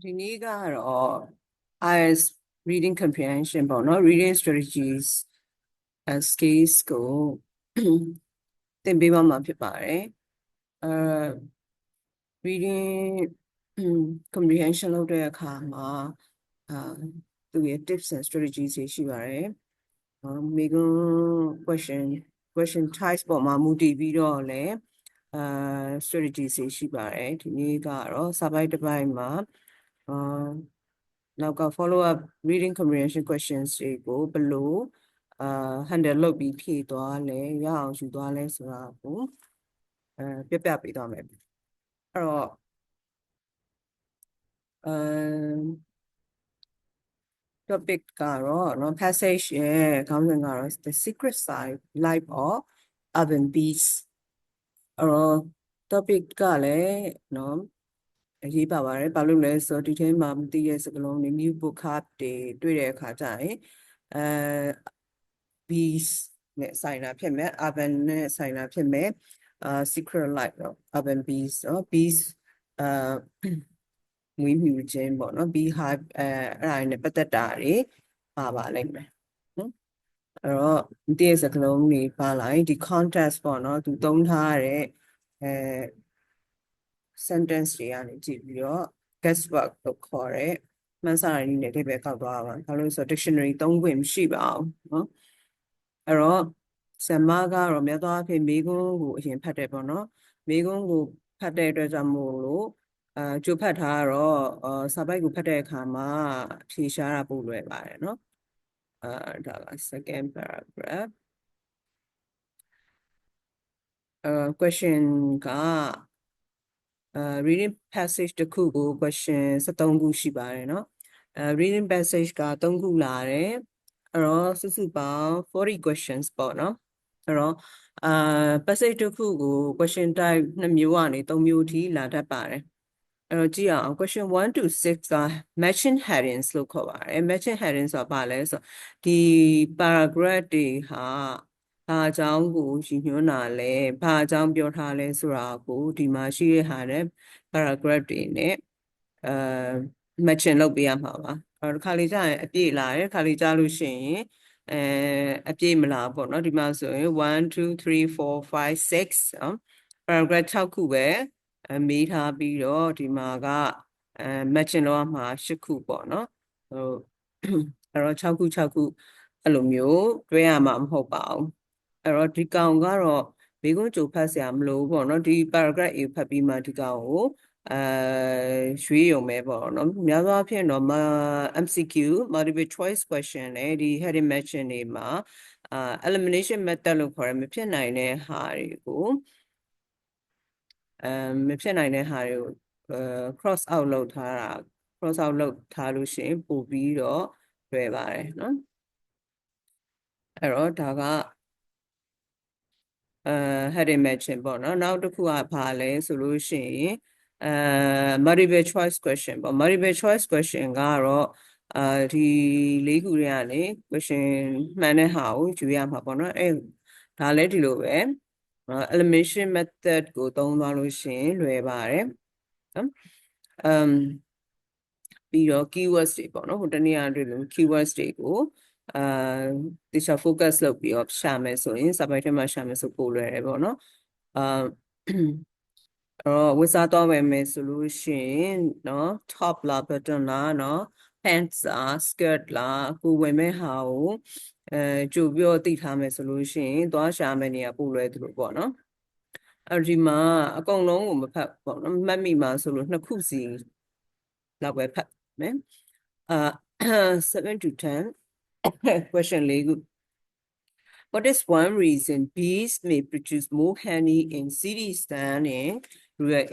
ဒီနေ့ကတော့ IELTS reading comprehension ပေါ့နော် reading strategies and skills ကိုသင်ပေးမှာဖြစ်ပါတယ်reading comprehension လုပ်တဲ့အခါမှာသူရဲ့ tips and strategies တွေရှိပါတယ်မိကုန်း question types ပေါ်မှာမူတည်ပြီးတော့လည်းstrategies တွေရှိပါတယ်ဒီနေ့ကတော့စာပိုက်တစ်ပိုက်မှာနောက်က follow up reading comprehension questions တွေကိုဘယ်လို handle လုပ်ပြီးဖြေသွားလဲရအောင်ယူသွားလဲဆိုတာကိုပြပြပေးသွားမယ်အဲ့တော့topic ကတော့เนาะ passage ရဲ့ခေါင်းစဉ်ကတော့ the secret side life of urban bees အဲ့တော့ topic ကလည်းเนาะအရေးပါပါတယ်ဘာလို့လဲဆိုတော့ဒီထဲမှာမသိတဲ့စကားလုံးတွေ new vocab တွေတွေ့တဲ့အခါကျရင်bees နဲ့ဆိုင်တာဖြစ်မယ် urban နဲ့ဆိုင်တာဖြစ်မယ်secret life တော့ urban bees เนาะ bees မွေးမြူခြင်းပေါ့နော် bee hive အဲ့ဒါနဲ့ပတ်သက်တာတွေပါလိမ့်မယ်နော်အဲ့တော့ဒီစကလုံးတွေပါလိုက်ဒီ context ပေါ့နော်သူသုံးထားတဲ့sentence တွေကနေကြည့်ပြီးတော့ guesswork လို့ခေါ်တဲ့မှန်းဆရင်းနဲ့အဓိပ္ပာယ်ကောက်သွားပါဘာလို့ဆိုတော့ dictionary သုံးခွင့်မရှိပါဘူးနော်အဲ့တော့ဆမ်မကတော့များသောအားဖြင့်မိကုန်းကိုအရင်ဖတ်တယ်ပေါ့နော်မိကုန်းကိုဖတ်တဲ့အတွက်ကြောင့်မို့လို့ကြိုဖတ်ထားတော့စာပိုက်ကိုဖတ်တဲ့အခါမှာဖြေရှားတာပို့လွယ်ပါတယ်နော်ဒါက second paragraph question ကreading passage တစ်ခုကို question 73ခုရှိပါတယ်เนาะreading passage က3ခုလာတယ်အဲ့တော့စုစုပေါင်း40 questions ပေါ့เนาะအဲ့တော့passage တစ်ခုကို question type 2မျိုးကနေ3မျိုးအထိလာတတ်ပါတယ်အဲ့တော့ကြည့်အောင် question 1 to 6က matching headings လို့ခေါ်ပါတယ် matching headings ဆိုတာဘာလဲဆိုဒီ paragraph တွေဟာဘာအကြောင်းကိုရည်ညွှန်းတာလဲဘာအကြောင်းပြောထားလဲဆိုတာကိုဒီမှာရှိရဟာတဲ့ paragraph တွေနဲ့matching လုပ်ပေးရမှာပါအဲ့တော့ခါလေးကြာရင်အပြည့်လာတယ်ခါလေးကြာလို့ရှိရင်အပြည့်မလာပေါ့နော်ဒီမှာဆိုရင်1 2 3 4 5 6 paragraph 6ခုပဲမေးထားပြီးတော့ဒီမှာကmatching လောက်မှာ8ခုပေါ့နော်ဟိုအဲ့တော့6ခုအဲ့လိုမျိုးတွဲရမှာမဟုတ်ပါဘူးအဲ့တော့ဒီကောင်ကတော့ဘေးကုန်းကြိုဖတ်စရာမလိုဘူးပေါ့နော်ဒီ paragraph A ဖတ်ပြီးမှဒီကောင်ကိုရွေးရုံပဲပေါ့နော်များသောအားဖြင့်တော့MCQ multiple choice question နဲ့ဒီ heading matching တွေမှာelimination method လို့ခေါ်ရမဖြစ်နိုင်တဲ့ဟာတွေကိုမဖြစ်နိုင်တဲ့ဟာတွေကိုcross out လုပ်ထားတာ cross out လုပ်ထားလို့ရှိရင်ပို့ပြီးတော့လွယ်ပါတယ်နော်အဲ့တော့ဒါကheading matching ပေါ့နော်နောက်တစ်ခုကဘာလဲဆိုလို့ရှိရင်multiple choice question ပေါ့ multiple choice question ကတော့ဒီ၄ခုတွေကနေ question မှန်တဲ့ဟာကိုယူရမှာပေါ့နော်အဲ့ဒါလည်းဒီလိုပဲelimination method ကိုသုံးသွားလို့ရှိရင်လွယ်ပါတယ်နော်ပြီးတော့ keywords တွေပေါ့နော်ဟိုတနေ့ကတွေ့လို့ keywords တွေကိုတခြား focus လုပ်ပြီးတော့ရှာမယ်ဆိုရင်စာပိုက်ထဲမှာရှာမယ်ဆိုပို့လွယ်တယ်ပေါ့နော်ဝတ်စားသွားမယ်ဆိုလို့ရှိရင်เนาะ top လား bottom လားเนาะ pants လား skirt လားကိုဝင်မဲ့ဟာကိုကြိုပြီးတော့သိထားမယ်ဆိုလို့ရှိရင်သွားရှာမယ်နေရာပို့လွယ်သူလို့ပေါ့နော်ဒီမှာအကုန်လုံးကိုမဖတ်ပေါ့နော်မှတ်မိမှာဆိုလို့2ခုစီလောက်ပဲဖတ်မယ်7 to 10 question 4ခုWhat is one reason bees may produce more honey in cities than in rural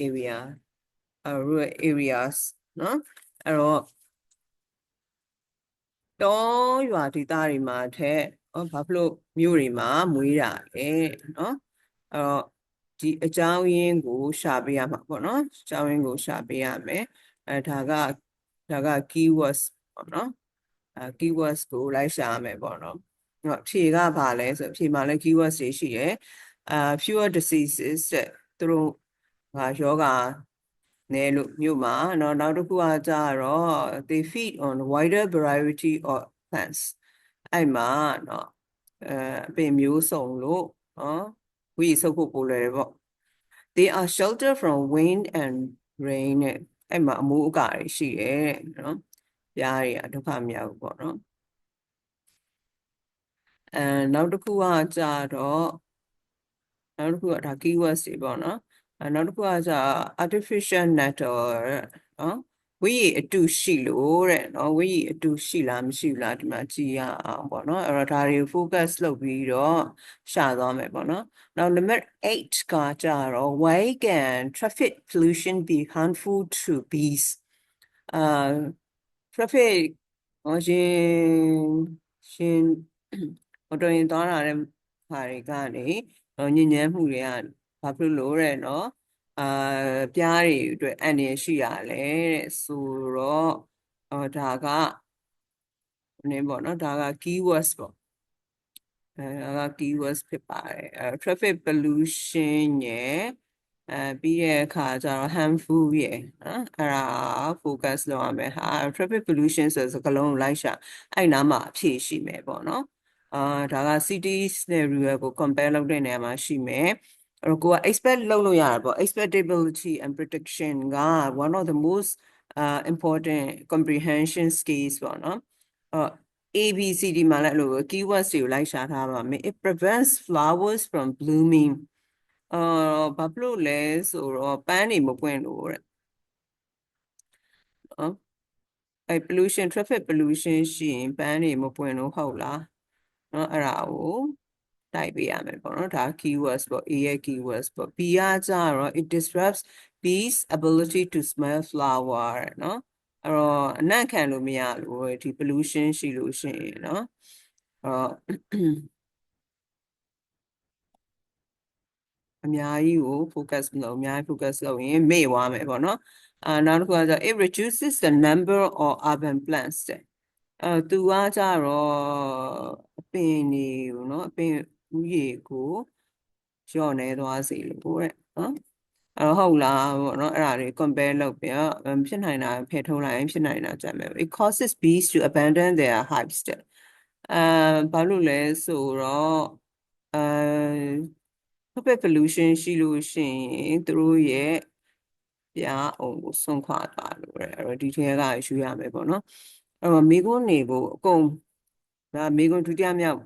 areas နော်အဲ့တော့တောရွာဒေသတွေမှာထက်ဘာဖြစ်လို့မြို့တွေမှာမွေးတာလဲနော်အဲ့တော့ဒီအကြောင်းရင်းကိုရှာပေးရမှာပေါ့နော်အကြောင်းရင်းကိုရှာပေးရမယ်ဒါက keywords ပေါ့နော်keywords ကိုလိုက်ရှာရမယ်ပေါ့နော်ဖြေကဘာလဲဆိုဖြေမှာလဲ keywords တွေရှိတယ်fewer diseases တဲ့သူတို့ယောဂ နဲလို့မြို့မှာနော်နောက်တစ်ခုကကြတော့ they feed on a wider variety of plants အဲ့မှာနော်အပင်မျိုးစုံလို့နော်ဝီဆုပ်ဖို့ပို့လွယ်တယ်ပေါ့ they are sheltered from wind and rain နဲ့အဲ့မှာအမိုးအကာတွေရှိတယ်နော်ပြားတွေကဒုက္ခမရောက်ဘူးပေါ့နော်နောက်တစ်ခုကကြတော့နောက်တစ်ခုကဒါ keywords တွေပေါ့နော်နောက်တစ်ခုကကြ artificial nettle နော်ဝိရအတုရှိလို့တဲ့နော်ဝိရအတုရှိလားမရှိဘူးလားဒီမှာကြည့်ရအောင်ပေါ့နော်အဲ့တော့ဒါတွေကို focus လုပ်ပြီးတော့ရှာသွားမယ်ပေါ့နော်နောက် number 8ကကြတော့ why can traffic pollution be harmful to bees traffic ရှင်တော်ရင်သွားတာတဲ့ဟာတွေကနေညဉ့်ညမ်းမှုတွေကဘာဖြစ်လို့လဲနော်ပြားတွေအတွက်အန္တရာယ်ရှိရလဲတဲ့ဆိုတော့ဒါကနည်းပေါ့နော်ဒါက keywords ပေါ့ဒါက keywords ဖြစ်ပါတယ်traffic pollution ရယ်ပြီးတဲ့အခါကျတော့ harmful ရယ်နော်အဲ့ဒါ focus လုပ်ရမယ်ဟာ traffic pollution ဆိုစကားလုံးကိုလိုက်ရှာအဲ့နားမှာအဖြေရှိမယ်ပေါ့နော်ဒါက cities နဲ့ rural ကို compare လုပ်တဲ့နေရာမှာရှိမယ်အဲ့တော့ကိုက expect လုပ်လို့ရတယ်ပေါ့ expectability and prediction က one of the most important comprehension skills ပေါ့နော်ABCD မှာလည်းအဲ့လို keywords တွေကိုလိုက်ရှာထားပါမယ် it prevents flowers from blooming ဘာဖြစ်လို့လဲဆိုတော့ပန်းတွေမပွင့်လို့တဲ့နော်အဲ့ pollution traffic pollution ရှိရင်ပန်းတွေမပွင့်လို့ဟုတ်လားနော်အဲ့ဒါကိုတိုက်ပေးရမယ်ပေါ့နော်ဒါ keywords ပေါ့ A ရဲ့ keywords ပေါ့ B ကကြတော့ it disrupts bees ability to smell flower နော်အဲ့တော့အနံ့ခံလို့မရလို့ဒီ pollution ရှိလို့ရှိရင်နော်အများကြီးကို focus မလုပ်အများကြီး focus လုပ်ရင်မေ့သွားမယ်ပေါ့နော်နောက်တစ်ခုကကျ it reduces the number of urban plants တဲ့သူကကြတော့အပင်တွေကိုနော်အပင်ဥယေကိုလျော့နေသွားစေလို့တဲ့နော်ဟုတ်လားပေါ့နော်အဲ့ဒါတွေ compare လုပ်ပြီးတော့ဖြစ်နိုင်တာဖယ်ထုတ်လိုက်ရင်ဖြစ်နိုင်တာကြမယ် it causes bees to abandon their hives တဲ့ဘာလို့လဲဆိုတော့traffic pollution ရှိလို့ရှိရင်သူတို့ရဲ့ပြားအောင်ကိုစွန့်ခွာသွားလို့တဲ့အဲ့တော့ဒီထဲကယူရမယ်ပေါ့နော်အဲ့တော့မိကုန်းနေကိုအကုန်ဒါမိကုန်းဒုတိယမြောက်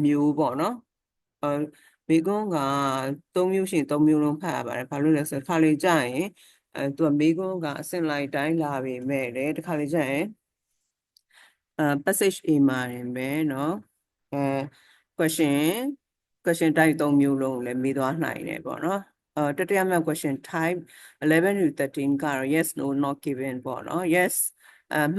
မျိုးပေါ့နော်မိကုန်းက3မျိုးရှင်3မျိုးလုံးဖတ်ရပါတယ်ဘာလို့လဲဆိုတော့ခါလေးကြာရင်သူကမိကုန်းကအစင်လိုက်တိုင်းလာပေမဲ့လေတခါလေးကြာရင်passage A မှာရင်ပဲเนาะquestion type 3မျိုးလုံးလည်းမေးသွားနိုင်တယ်ပေါ့เนาะတတိယမြောက် question type 11 to 13ကတော့ yes no not given ပေါ့เนาะ yes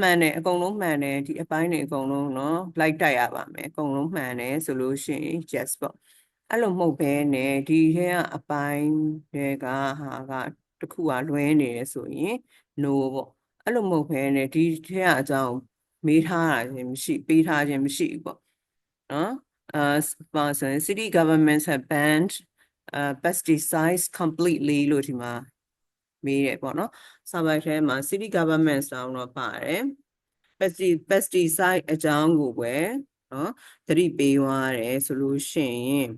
မှန်တယ်အကုန်လုံးမှန်တယ်ဒီအပိုင်းတွေအကုန်လုံးเนาะလိုက်တိုက်ရပါမယ်အကုန်လုံးမှန်တယ်ဆိုလို့ရှိရင် yes ပေါ့အဲ့လိုမဟုတ်ဘဲနဲ့ဒီထဲကအပိုင်းတွေကဟာကတခုကလွဲနေတယ်ဆိုရင် no ပေါ့အဲ့လိုမဟုတ်ဘဲနဲ့ဒီထဲကအကြောင်းမေးထားတာခြင်းမရှိပေးထားခြင်းမရှိဘူးပေါ့နော်ဆိုရင် city governments have banned pesticides completely လို့ဒီမှာမေးတယ်ပေါ့နော်စာပိုက်ထဲမှာ city governments တောင်းတော့ပါတယ်pesticide အကြောင်းကိုပဲနော်သတိပေးသွားတယ်ဆိုလို့ရှိရင်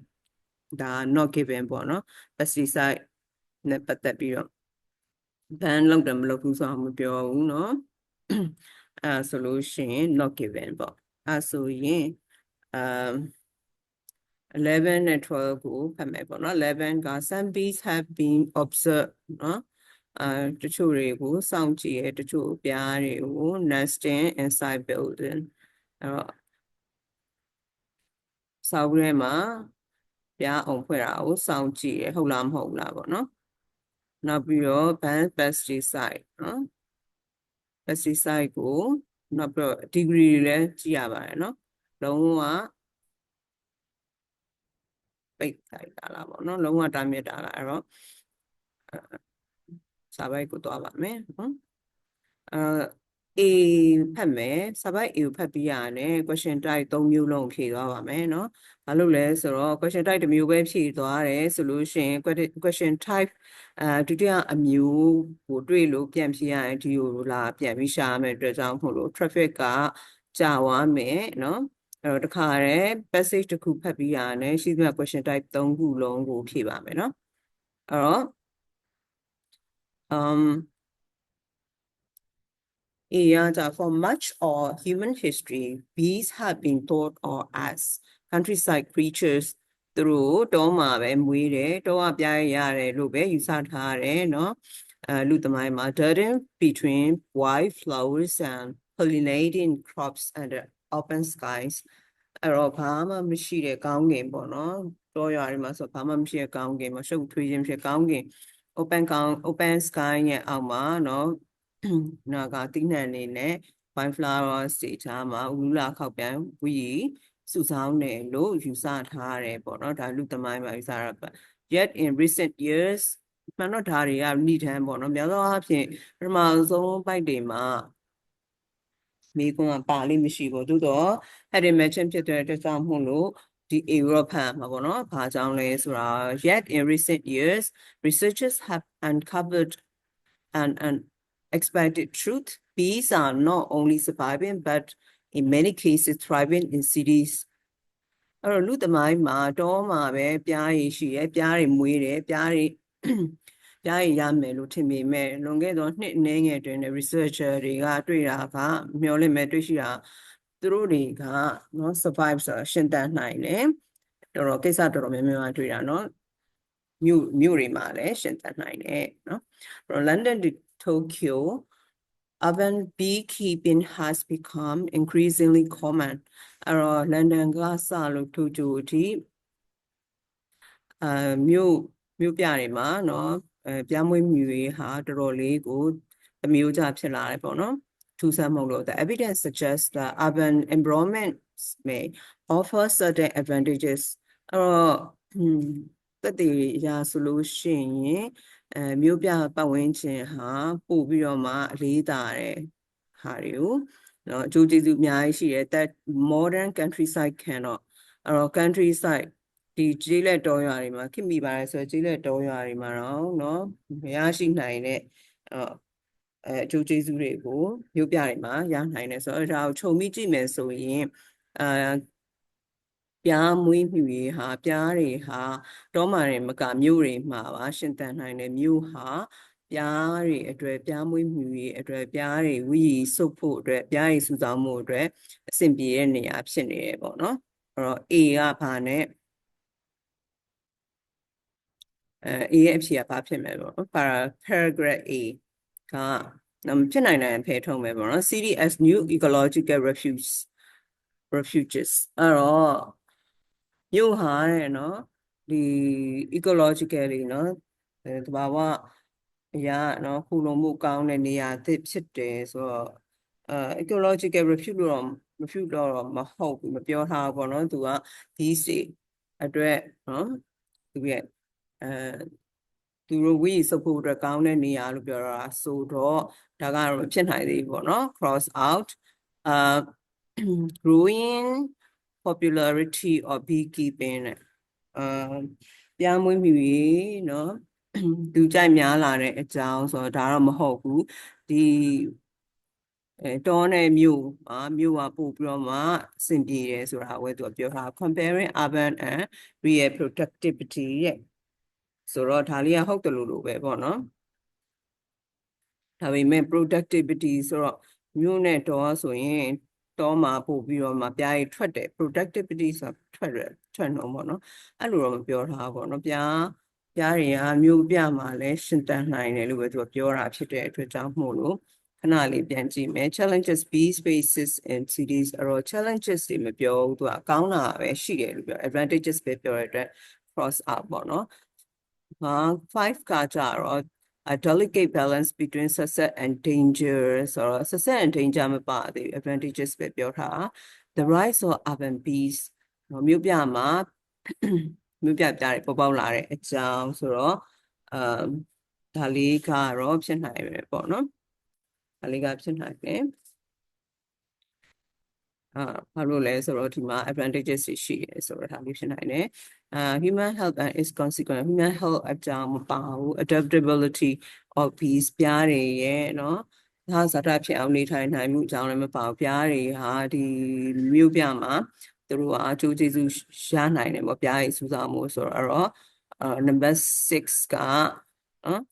ဒါ not given ပေါ့နော် pesticide နဲ့ပတ်သက်ပြီးတော့ ban လုပ်တယ်မလုပ်ဘူးဆိုတော့မပြောဘူးเนาะဆိုလို့ရှိရင် not given ပေါ့ဆိုရင်11 နဲ့ 12ကိုဖတ်မယ်ပေါ့နော်11က some bees have been observed เนาะတချို့တွေကိုစောင့်ကြည့်ရတချို့ပြားတွေကို nesting inside building အဲ့တော့ဆောက်ရဲမှာပြားအောင်ဖွဲ့တာကိုစောင့်ကြည့်ရဟုတ်လားမဟုတ်လားပေါ့နော်နောက်ပြီးတော့ ban pesticide နော် pesticide ကိုနောက်ပြီးတော့ degree တွေလည်းကြည့်ရပါတယ်နော်လုံးဝပိတ်လိုက်တာလားပေါ့နော်လုံးဝတားမြစ်တာလားအဲ့တော့စာပိုက်ကိုသွားပါမယ်နော် A ဖတ်မယ်စာပိုက် A ကိုဖတ်ပြီးရတယ် question type 3မျိုးလုံးဖြေသွားပါမယ်เนาะဘာလို့လဲဆိုတော့ question type တစ်မျိုးပဲဖြေသွားတယ်ဆိုလို့ရှိရင် question type ဒုတိယအမျိုးကိုတွေ့လို့ပြန်ဖြေရရင်ဒီကိုလာပြန်ပြီးရှာရမယ်အတွက်ကြောင့်မို့လို့ traffic ကကြာသွားမယ်เนาะအဲ့တော့တခါတည်း passage တစ်ခုဖတ်ပြီးရတယ်ရှိသမျှ question type 3ခုလုံးကိုဖြေပါမယ်เนาะအဲ့တော့for much of human history, bees have been thought of as countryside creatures သူတို့တောမှာပဲမွေးတယ်တောကပြားရတယ်လို့ပဲယူဆထားတယ်เนาะလူသမိုင်းမှာ darting between wild flowers and pollinating crops under open skies အဲ့တော့ဘာမှမရှိတဲ့ကောင်းကင်ပေါ့နော်တောရွာတွေမှာဆိုဘာမှမရှိတဲ့ကောင်းကင်မှာရှုပ်ထွေးခြင်းဖြစ်ကောင်းကင် open sky ရဲ့အောက်မှာเนาะနာကတိနှံနေနဲ့ white flowers တွေကြားမှာဥလာခောက်ပြန်ဝီစုဆောင်းတယ်လို့ယူဆထားတယ်ပေါ့နော်ဒါလူသမိုင်းမှာယူဆတာပါ yet in recent years မှန်တော့ဒါတွေကဏိဒန်းပေါ့နော်များသောအားဖြင့်ပထမဆုံးပိုက်တွေမှာမိကွန်းကပါလိမ့်မရှိဘူးသို့တော့အဲ့ဒီ mention ဖြစ်တဲ့အတွက်ကြောင့်မို့လို့ဒီ Europe မှာပေါ့နော်ဘာကြောင့်လဲဆိုတာ yet in recent years researchers have uncovered an unexpected truth bees are not only surviving but in many cases thriving in cities အဲ့တော့လူသမိုင်းမှာတောမှာပဲပြားရည်ရှိရပြားတွေမွေးတယ်ပြားရည်ရမယ်လို့ထင်ပေမဲ့လွန်ခဲ့သောနှစ်အနည်းငယ်တွင် researcher တွေကတွေ့တာကမျှော်လင့်မဲ့တွေ့ရှိတာသူတို့တွေကနော် survive ဆိုတာရှင်သန်နိုင်တယ်တော်ကိစ္စတော်တော်များများတွေ့တာနော်မြို့တွေမှာလည်းရှင်သန်နိုင်တယ်နော် London to Tokyo urban beekeeping has become increasingly common အဲ့တော့ London ကစလို့ Tokyo အထိမြို့ပြတွေမှာနော်ပြားမွေးမြူရေးဟာတော်တော်လေးကိုအမျိုးကြဖြစ်လာတယ်ပေါ့နော်ထူးဆန်းမဟုတ်လို့ the evidence suggests that urban environments may offer certain advantages အဲ့တော့သက်သေရာဆိုလို့ရှိရင်မြို့ပြပတ်ဝန်းကျင်ဟာပို့ပြီးတော့မှအလေးသာတယ်ဟာတွေကိုနော်အကျိုးကျေးဇူးအများကြီးရှိတယ် that modern countryside cannot အဲ့တော့ countryside ဒီကျေးလက်တောရွာတွေမှာခင်မိပါတယ်ဆိုတော့ကျေးလက်တောရွာတွေမှာတော့နော်မရရှိနိုင်တဲ့အကျိုးကျေးဇူးတွေကိုမြို့ပြတွေမှာရနိုင်တယ်ဆိုတော့ဒါကိုခြုံပြီးကြည့်မယ်ဆိုရင်ပြားမွေးမြူရေးဟာပြားတွေဟာတောမှာတွေမကမြို့တွေမှာပါရှင်သန်နိုင်တယ်မြို့ဟာပြားတွေအတွက်ပြားမွေးမြူရေးအတွက်ပြားတွေဝီစုပ်ဖို့အတွက်ပြားတွေစုဆောင်းမှုအတွက်အဆင်ပြေတဲ့နေရာဖြစ်နေတယ်ပေါ့နော်အဲ့တော့ A ကဘာနဲ့A ရဲ့အဖြေကဘာဖြစ်မယ်ပေါ့နော် paragraph A ကဖြစ်နိုင်တယ်ဖယ်ထုတ်မယ်ပေါ့နော် city as new ecological refuges အဲ့တော့မြို့ဟာတဲ့နော်ဒီ ecologically နော်တဘာဝအရာနော်ခုလုံးမှုကောင်းတဲ့နေရာသစ်ဖြစ်တယ်ဆိုတော့ecological refuge တော့မဟုတ်ဘူးမပြောထားဘူးပေါ့နော်သူကဒီစီအတွက်နော်သူရဲ့သူတို့ဝီစုပ်ဖို့အတွက်ကောင်းတဲ့နေရာလို့ပြောတာဆိုတော့ဒါကတော့မဖြစ်နိုင်သေးဘူးပေါ့နော် cross out growing popularity of beekeeping ပြားမွေးမြူရေးနော်လူကြိုက်များလာတဲ့အကြောင်းဆိုတော့ဒါတော့မဟုတ်ဘူးဒီတောနဲ့မြို့ကပို့ပြီးတော့မှအဆင်ပြေတယ်ဆိုတာကိုသူကပြောထား comparing urban and rural productivity ရဲ့ဆိုတော့ဒါလေးကဟုတ်တယ်လို့ပဲပေါ့နော်ဒါပေမဲ့ productivity ဆိုတော့မြို့နဲ့တောဆိုရင်တောမှာပို့ပြီးတော့မှပြားရည်ထွက်တယ် productivity ဆိုထွက်နှုံပေါ့နော်အဲ့လိုတော့မပြောထားဘူးပေါ့နော်ပြားတွေကမြို့ပြမှာလည်းရှင်သန်နိုင်တယ်လို့ပဲသူကပြောတာဖြစ်တဲ့အတွက်ကြောင့်မို့လို့ခဏလေးပြန်ကြည့်မယ် challenges bee spaces in cities အဲ့တော့ challenges တွေမပြောဘူးသူကကောင်းတာပဲရှိတယ်လို့ပြော advantages ပဲပြောတဲ့အတွက် cross out ပေါ့နော်5ကကြတော့ a delicate balance between success and danger ဆိုတော့ success and danger မပါသေးဘူး advantages ပဲပြောထား the rise of urban bees မြို့ပြမှာမြို့ပြပြားတွေပေါ်ပေါက်လာတဲ့အကြောင်းဆိုတော့ဒါလေးကတော့ဖြစ်နိုင်ပဲပေါ့နော်ဒါလေးကဖြစ်နိုင်တယ် ဘာလို့လဲဆိုတော့ဒီမှာ advantages တွေရှိတယ်ဆိုတော့ဒါလေးဖြစ်နိုင်တယ်human health and its consequence human health အကြောင်းမပါဘူး adaptability of bees ပြားတွေရဲ့နော်ဒါဇာတာဖြစ်အောင်နေထိုင်နိုင်မှုအကြောင်းလည်းမပါဘူးပြားတွေဟာဒီမြို့ပြမှာသူတို့ကအကျိုးကျေးဇူးရနိုင်တယ်ပေါ့ပြားတွေစူးစောင်းမှုဆိုတော့number 6ကနော်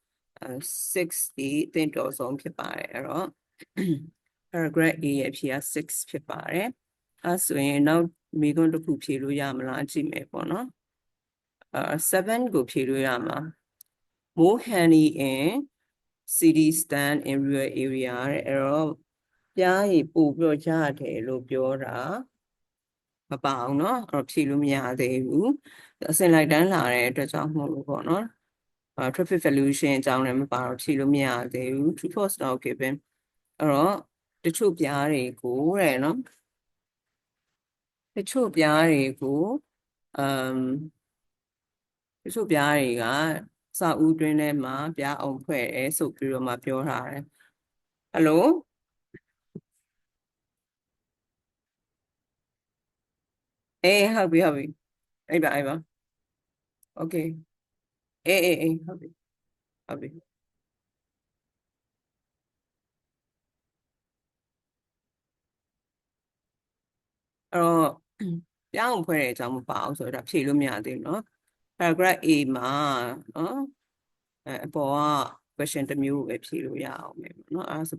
6ဒီတင်တော်ဆုံးဖြစ်ပါတယ်အဲ့တော့ paragraph A ရဲ့အဖြေက6ဖြစ်ပါတယ်အဲဆိုရင်နောက်မိခွန်းတစ်ခုဖြေလို့ရမလားကြည့်မယ်ပေါ့နော်7ကိုဖြေလို့ရမှာ more honey in city stand in rural area အဲ့တော့ပြားရည်ပို့ပြီးတော့ရတယ်လို့ပြောတာမပါအောင်เนาะအဲ့တော့ဖြေလို့မရသေးဘူးအစင်လိုက်တန်းလာတဲ့အတွက်ကြောင့်မဟုတ်လို့ပေါ့နော်traffic pollution အကြောင်းလည်းမပါတော့ဖြေလို့မရသေးဘူး true false not given အဲ့တော့တချို့ပြားတွေကိုတဲ့နော်တချို့ပြားတွေကိုတချို့ပြားတွေကစာအုပ်တွင်းထဲမှာပြားအောင်ဖွဲ့တယ်ဆိုပြီးတော့မှပြောထားတယ်ဟယ်လိုဟုတ်ပြီအဲ့ပါโอเคဟုတ်ပြီဟုတ်ပြီအဲ့တော့ပြားအောင်ဖွဲ့တဲ့အကြောင်းမပါအောင်ဆိုတော့ဒါဖြေလို့မရသေးဘူးเนาะ paragraph A မှာเนาะအပေါ်က question တစ်မျိုးပဲဖြေလို့ရအောင်ပဲเนาะအဲ့ဒါဆို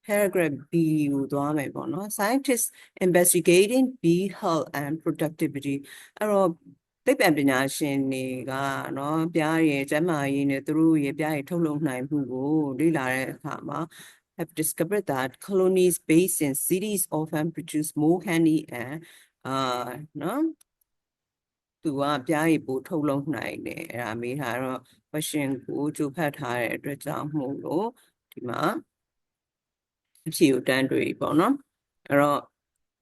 paragraph B ကိုသွားမယ်ပေါ့နော် Scientists investigating bee health and productivity အဲ့တော့သိပ္ပံပညာရှင်တွေကနော်ပြားရဲ့ကျန်းမာရေးနဲ့သူတို့ရဲ့ပြားရဲ့ထုတ်လုပ်နိုင်မှုကိုလေ့လာတဲ့အခါမှာ have discovered that colonies based in cities often produce more honey and နော်သူကပြားရည်ပို့ထုတ်လုပ်နိုင်တယ်အဲ့ဒါမေးထားတော့ question ကိုကြိုဖတ်ထားတဲ့အတွက်ကြောင့်မို့လို့ဒီမှာအဖြေကိုတန်းတွေ့ပေါ့နော်အဲ့တော့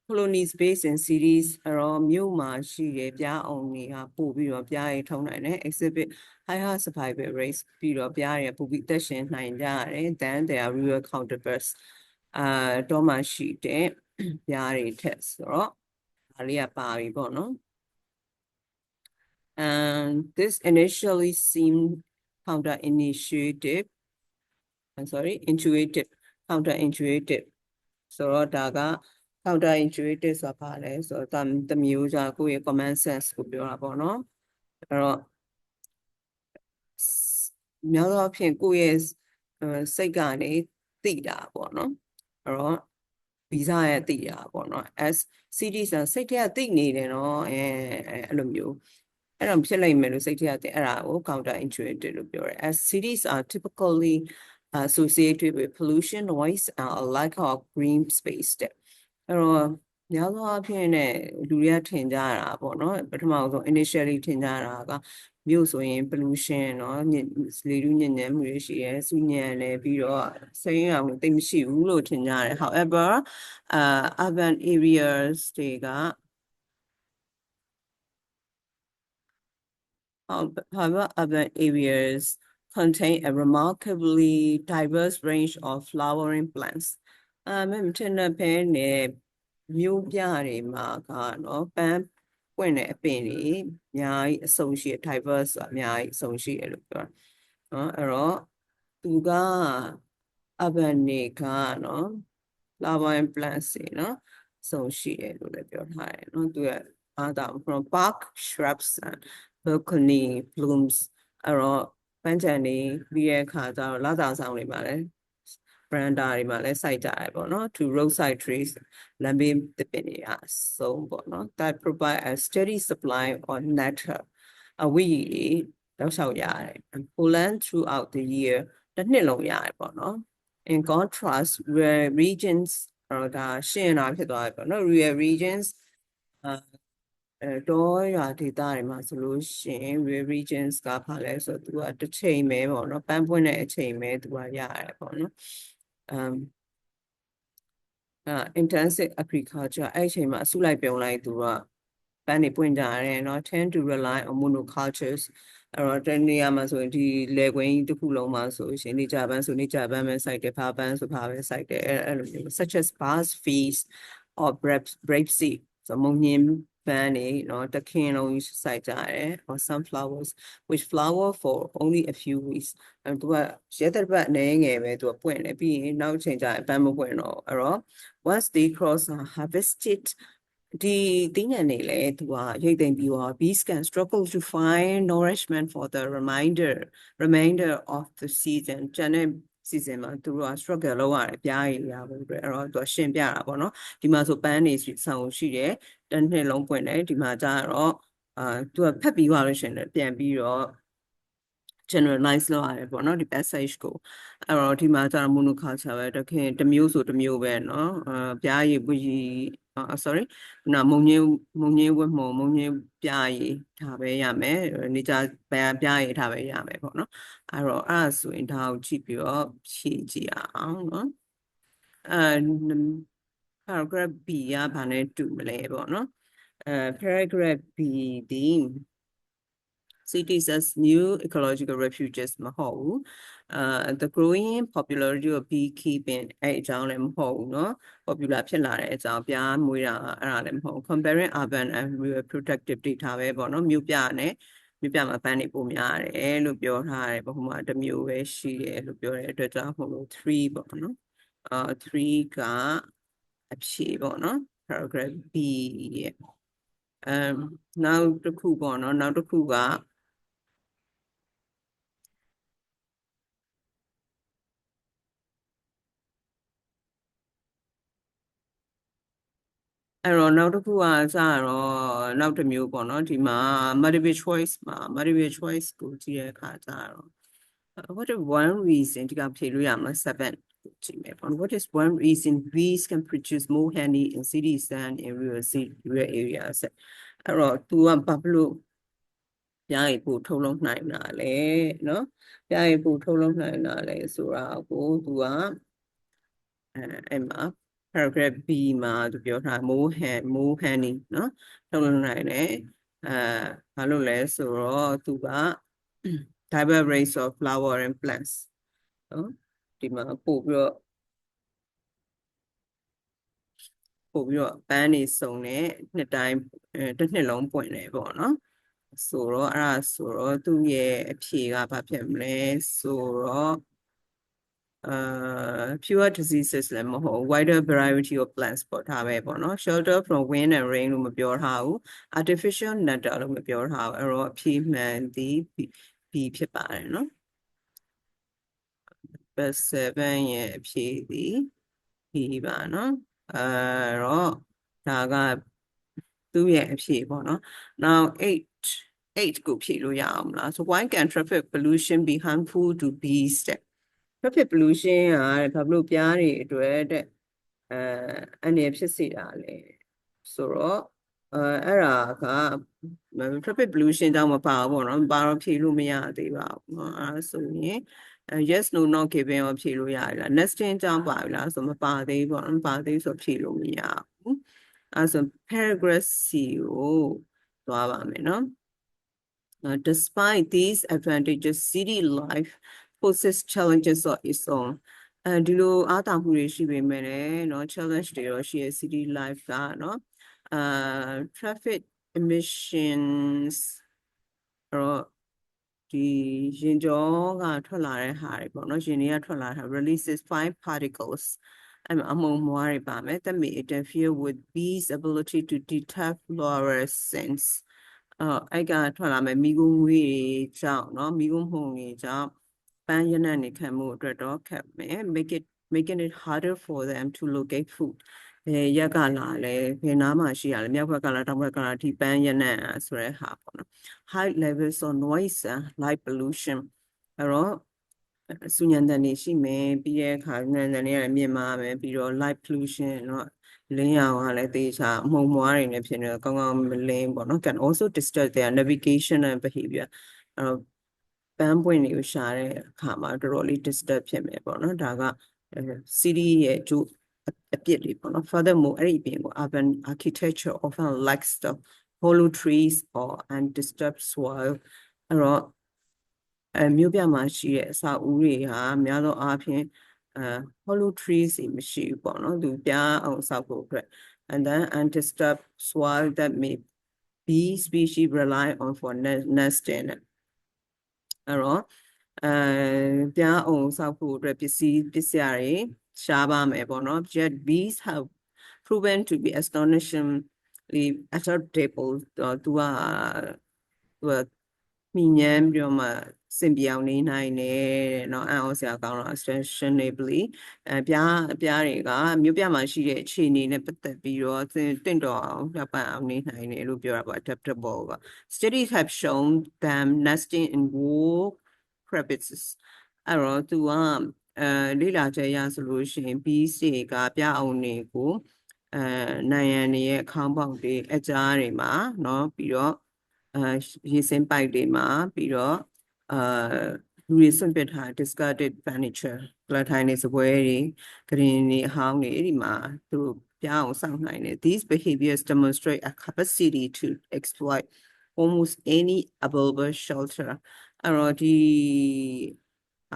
colonies based in cities အဲ့တော့မြို့မှာရှိတဲ့ပြားအောင်တွေကပို့ပြီးတော့ပြားရည်ထုတ်နိုင်တယ် exhibit higher survival rates ပြီးတော့ပြားရည်ပို့ပြီးသက်ရှင်နိုင်ကြရတယ် then there are rural counterparts တော့မှရှိတဲ့ပြားတွေထက်ဆိုတော့ဒါလေးကပါပြီပေါ့နော်and this initially seemed counterintuitive counterintuitive ဆိုတော့ဒါက counterintuitive ဆိုတာဘာလဲဆိုတော့တမျိုးကြကိုယ့်ရဲ့ common sense ကိုပြောတာပေါ့နော်အဲ့တော့များသောအားဖြင့်ကိုယ့်ရဲ့စိတ်ကနေသိတာပေါ့နော်အဲ့တော့ဗီဇရဲ့သိတာပေါ့နော် as CD ဆိုစိတ်ထဲကသိနေတယ်နော်အဲ့လိုမျိုးအဲ့တော့ဖြစ်လိုက်မယ်လို့စိတ်ထဲကသိအဲ့ဒါကို counterintuitive လို့ပြောတယ် as cities are typically associated with pollution noise and a lack of green space တဲ့အဲ့တော့များသောအားဖြင့်ねလူတွေကထင်ကြတာပေါ့နော်ပထမဆုံး initially ထင်ကြတာကမြို့ဆိုရင် pollution เนาะလေထုညစ်ညမ်းမှုတွေရှိရဲဆူညံတယ်ပြီးတော့စိမ်းအောင်တိတ်မရှိဘူးလို့ထင်ကြတယ် however urban areas တွေက however urban areas contain a remarkably diverse range of flowering plants မင်းထင်တဲ့ဖဲနဲ့မြို့ပြတွေမှာကနော်ပန်းပွင့်တဲ့အပင်တွေအများကြီးအဆုံရှိ diverse ဆိုတာအများကြီးအဆုံရှိတယ်လို့ပြောနော်အဲ့တော့သူက urban တွေကနော် flowering plants တွေနော်အဆုံရှိတယ်လို့လည်းပြောထားတယ်နော်သူကအားသာ from park shrubs and balcony blooms အဲ့တော့ပန်းချံတွေပြီးတဲ့အခါကျတော့လသာဆောင်တွေမှာလည်းveranda တွေမှာလည်းစိုက်ကြရပေါ့နော် to roadside trees လမ်းဘေးသစ်ပင်တွေအဆုံးပေါ့နော် that provide a steady supply of nectar အဝိတောက်လျှောက်ရတယ် and pollen throughout the year တစ်နှစ်လုံးရတယ်ပေါ့နော် in contrast rural regions ဒါရှင်းတာဖြစ်သွားပြီပေါ့နော် rural regions တောရွာဒေသတွေမှာဆိုလို့ရှိရင် rural regions ကဘာလဲဆိုတော့သူကတစ်ချိန်ပဲပေါ့နော်ပန်းပွင့်တဲ့အချိန်ပဲသူကရတယ်ပေါ့နော်intensive agriculture အဲ့အချိန်မှာအစုလိုက်ပြုံလိုက်သူကပန်းတွေပွင့်ကြရတယ်เนาะ tend to rely on monocultures အဲ့တော့တနေရာမှာဆိုရင်ဒီလယ်ကွင်းတစ်ခုလုံးမှာဆိုရှင်နေကြပန်းဆိုနေကြပန်းပဲစိုက်တယ်ဖာပန်းဆိုဖာပဲစိုက်တယ်အဲ့လိုမျိုး such as vast fields or grape seed ဆိုမုံညင်းပန်းနေနော်တခင်လုံးစိုက်ကြတယ် or sunflowers which flower for only a few weeks သူကရက်တစ်ပတ်အနေငယ်ပဲသူကပွင့်တယ်ပြီးရင်နောက်ချိန်ကျရင်ပန်းမပွင့်တော့အဲ့တော့ once they cross are harvested ဒီတင်းညံနေလေသူကရိတ်သိမ်းပြီးတော့ bees can struggle to find nourishment for the remainder of the season ကျန်တဲ့ season မှာသူတို့က struggle လုပ်ရတယ်ပြားရည်ရဖို့အတွက်အဲ့တော့သူကရှင်းပြတာပေါ့နော်ဒီမှာဆိုပန်းနေဆောင်ရှိတယ်တစ်နှစ်လုံးပွင့်တယ်ဒီမှာကျတော့သူကဖက်ပြီးသွားလို့ရှင်တယ်ပြန်ပြီးတော့ generalize လုပ်ရတယ်ပေါ့နော်ဒီ passage ကိုအဲ့တော့ဒီမှာကျတော့ monoculture ပဲတခင်တစ်မျိုးဆိုတစ်မျိုးပဲเนาะပြားရည်ပွည်sorry နော်မုံညင်းဝတ်မုံညင်းပြားရည်ဒါပဲရမယ်နေကြပြားရည်ဒါပဲရမယ်ပေါ့နော်အဲ့တော့အဲ့ဒါဆိုရင်ဒါကိုကြည့်ပြီးတော့ဖြည့်ကြည့်အောင်เนาะparagraph B ကဘာနဲ့တူမလဲပေါ့နော်paragraph B ဒီ cities as new ecological refuges မဟုတ်ဘူးthe growing popularity of beekeeping အဲ့အကြောင်းလည်းမဟုတ်ဘူးเนาะ popular ဖြစ်လာတဲ့အကြောင်းပြားမွေးတာအဲ့ဒါလည်းမဟုတ် comparing urban and rural productivity ထားပဲပေါ့เนาะမြို့ပြနဲ့မြို့ပြမှာပန်းနေပုံများတယ်လို့ပြောထားတယ်ဘုံမှာတစ်မျိုးပဲရှိတယ်လို့ပြောတဲ့အတွက်ကြောင့်မို့လို့3ပေါ့เนาะ3ကအဖြေပေါ့เนาะ paragraph B ရဲ့နောက်တစ်ခုပေါ့เนาะနောက်တစ်ခုကအဲ့တော့နောက်တစ်ခုကစတော့နောက်တစ်မျိုးပေါ့နော်ဒီမှာ multiple choice မှာ multiple choice ကိုကြည့်တဲ့အခါကျတော့ what is one reason ဒီကဖြေလို့ရမှာ7ကိုကြည့်မယ်ပေါ့ what is one reason bees can produce more honey in cities than in rural areas အဲ့တော့ तू ကဘာလို့ပြားရည်ပို့ထုတ်လုပ်နိုင်တာလဲเนาะပြားရည်ပို့ထုတ်လုပ်နိုင်တာလဲဆိုတာကို तू ကအဲ့မှာparagraph B မှာသူပြောထားmore honey เนาะထုတ်လုပ်နိုင်တယ်ဘာလို့လဲဆိုတော့သူက diverse range of flower and plants เนาะဒီမှာပို့ပြီးတော့ပန်းနေစုံတဲ့နှစ်တိုင်းတစ်နှစ်လုံးပွင့်တယ်ပေါ့เนาะဆိုတော့အဲ့ဒါဆိုတော့သူ့ရဲ့အဖြေကဘာဖြစ်မလဲဆိုတော့fewer diseases လည်းမဟုတ် wider variety of plants ပေါ့ဒါပဲပေါ့နော် shelter from wind and rain လို့မပြောထားဘူး artificial nectar လို့မပြောထားဘူးအဲ့တော့အဖြေမှန်သည် B ဖြစ်ပါတယ်နော် best 7ရဲ့အဖြေသည် B ပါနော်အဲ့တော့ဒါကသူ့ရဲ့အဖြေပေါ့နော် now 8ကိုဖြေလို့ရအောင်မလား so why can traffic pollution be harmful to bees traffic pollution ကဘာလို့ပြားတွေအတွက်တဲ့အနေဖြစ်စေတာလဲဆိုတော့အဲ့ဒါက traffic pollution ကြောင့်မပါဘူးပေါ့နော်ပါတော့ဖြေလို့မရသေးပါဘူးเนาะအဲ့ဒါဆိုရင် yes no not given ရောဖြေလို့ရတယ်လား nesting ကြောင့်ပါပြီလားဆိုမပါသေးဘူးပေါ့နော်မပါသေးဆိုဖြေလို့မရဘူးအဲ့ဆို paragraph C ကိုသွားပါမယ်เนาะdespite these advantages city life poses challenges of its own ဒီလိုအားသာမှုတွေရှိပေမဲ့လည်းเนาะ challenge တွေတော့ရှိရ city life ကเนาะtraffic emissions တော့ဒီရင်ကြောကထွက်လာတဲ့ဟာတွေပေါ့เนาะရင်တွေကထွက်လာတာ releases fine particles အမုံမွားတွေပါမယ် that may interfere with bees ability to detect fluorescence အဲ့ကထွက်လာမယ်မိဂုံငွေတွေကြောင့်เนาะမိဂုံမှုန်တွေကြောင့်ပန်းရနံ့နေခံမှုအတွက်တော့ခက်မယ် making it harder for them to locate food ရက်ကလာလဲဘယ်နားမှာရှိရလဲမြောက်ဘက်ကလာတောင်ဘက်ကလာဒီပန်းရနံ့ဆိုတဲ့ဟာပေါ့နော် high levels of noise and light pollution အဲ့တော့စူညံတန်နေရှိမယ်ပြီးတဲ့အခါညံတန်တွေကလည်းမြင်မာမယ်ပြီးတော့ light pollution တော့လင်းရောင်ကလည်းတေချာအမှုံမွားတွေနဲ့ဖြစ်နေတော့ကောင်းကောင်းမလင်းပေါ့နော် can also disturb their navigation and behavior ပန်းပွင့်တွေကိုရှာတဲ့အခါမှာတော်တော်လေး disturb ဖြစ်မယ်ပေါ့နော်ဒါက city ရဲ့ကျိုးအပြစ်တွေပေါ့နော် furthermore အဲ့ဒီအပြင်ကို urban architecture often lacks the hollow trees or undisturbed soil အဲ့တော့မြို့ပြမှာရှိတဲ့အဆောက်အဦတွေဟာများသောအားဖြင့်hollow trees တွေမရှိဘူးပေါ့နော်သူပြားအောင်ဆောက်ဖို့အတွက် and then undisturbed soil that may bee species rely on for nesting အဲ့တော့ပြားအောင်ဆောက်ဖို့အတွက်ပစ္စည်းတွေရှားပါမယ်ပေါ့နော် Jet bees have proven to be astonishingly adaptable သူကမိညမ်းပြီးတော့မှစင်ပြောင်နေနိုင်တယ်เนาะအံ့ဩစရာကောင်းတော့ astonishingly ပြားတွေကမြို့ပြမှာရှိတဲ့အခြေအနေနဲ့ပတ်သက်ပြီးတော့တင့်တော်အောင်ရပ်ပန့်အောင်နေနိုင်တယ်လို့ပြောတာပေါ့ adaptable က Studies have shown them nesting in wall crevices အဲ့တော့သူကလေ့လာချက်အရဆိုလို့ရှိရင် bees တွေကပြားအောင်တွေကိုနိုင်ရန်ရဲ့ခေါင်းပေါက်တွေအကြားတွေမှာเนาะပြီးတော့ရေစင်းပိုက်တွေမှာပြီးတော့လူတွေစွန့်ပစ်ထား discarded furniture ကလထိုင်နေစပွဲတွေဂရင်တွေအဟောင်းတွေဒီမှာသူတို့ပြားအောင်စောင့်နိုင်တယ် These behaviors demonstrate a capacity to exploit almost any available shelter အဲ့တော့ဒီ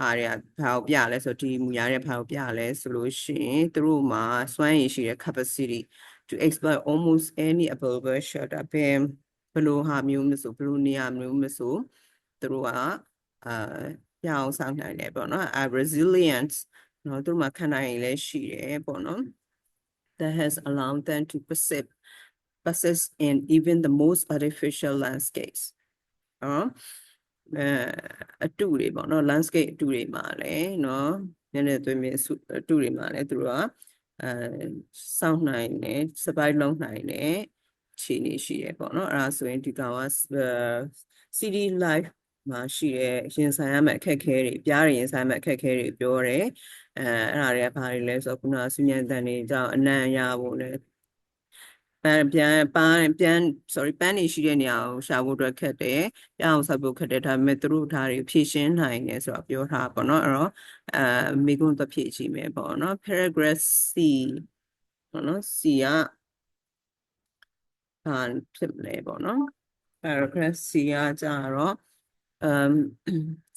အားရဘာကိုပြလဲဆိုဒီမူရတဲ့ဘာကိုပြလဲဆိုလို့ရှိရင်သူတို့မှာစွမ်းရည်ရှိတဲ့ capacity to exploit almost any available shelter ဘယ်လိုဟာမျိုးမဆိုဘယ်လိုနေရာမျိုးမဆိုသူတို့ကပြအောင်ဆောင်နိုင်တယ်ပေါ့နော် resilience နော်သူတို့မှာခံနိုင်ရည်လည်းရှိတယ်ပေါ့နော် that has allowed them to persist in even the most artificial landscapes အတူတွေပေါ့နော် landscape အတူတွေမှာလည်းနော်နည်းနည်းသွေးမြအတူတွေမှာလည်းသူတို့ကစောင့်နိုင်တယ် survive လုပ်နိုင်တယ်အခြေအနေရှိတယ်ပေါ့နော်အဲ့ဒါဆိုရင်ဒီကောင်ကcity life မှာရှိတဲ့ရင်ဆိုင်ရမယ့်အခက်အခဲတွေပြားရင်ဆိုင်ရမယ့်အခက်အခဲတွေပြောတယ်အဲ့ဒါတွေကဘာတွေလဲဆိုတော့ခုနဆူညံတန်တွေကြောင့်အနံ့ရဖို့လည်းပန်းနေရှိတဲ့နေရာကိုရှာဖို့အတွက်ခက်တယ်။ပြအောင်ဆောက်ဖို့ခက်တယ်ဒါပေမဲ့သူတို့ဒါတွေဖြည့်ရှင်းနိုင်တယ်ဆိုတော့ပြောထားပါတော့။အဲ့တော့မိကုန်းတစ်ဖြည့်ကြည့်မယ်ပေါ့နော်။ paragraph C ပေါ့နော် C ကဖြစ်မလဲပေါ့နော်။ paragraph C ကကြတော့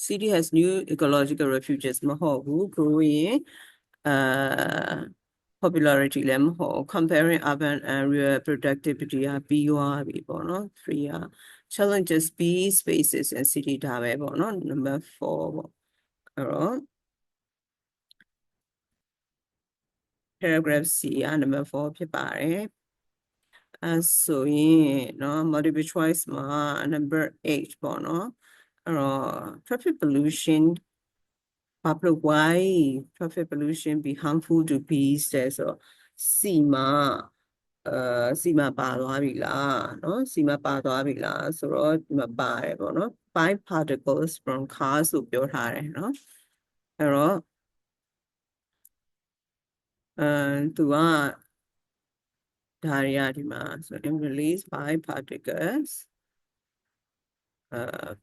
city has new ecological refuges မဟုတ်ဘူး growing popularity လည်းမဟုတ် comparing urban and rural productivity ကပြီးသွားပြီပေါ့နော် 3 က challenges bee spaces and city ဒါပဲပေါ့နော် number 4ပေါ့အဲ့တော့ paragraph C က number 4ဖြစ်ပါတယ်ဆိုရင်เนาะ multiple choice မှာ number 8ပေါ့နော်အဲ့တော့ traffic pollution why traffic pollution be harmful to bees တဲ့ဆိုတော့စီမှာပါသွားပြီလားเนาะစီမှာပါသွားပြီလားဆိုတော့ဒီမှာပါတယ်ပေါ့နော် fine particles from cars လို့ပြောထားတယ်เนาะအဲ့တော့သူကဒါတွေကဒီမှာဆိုရင် release by particles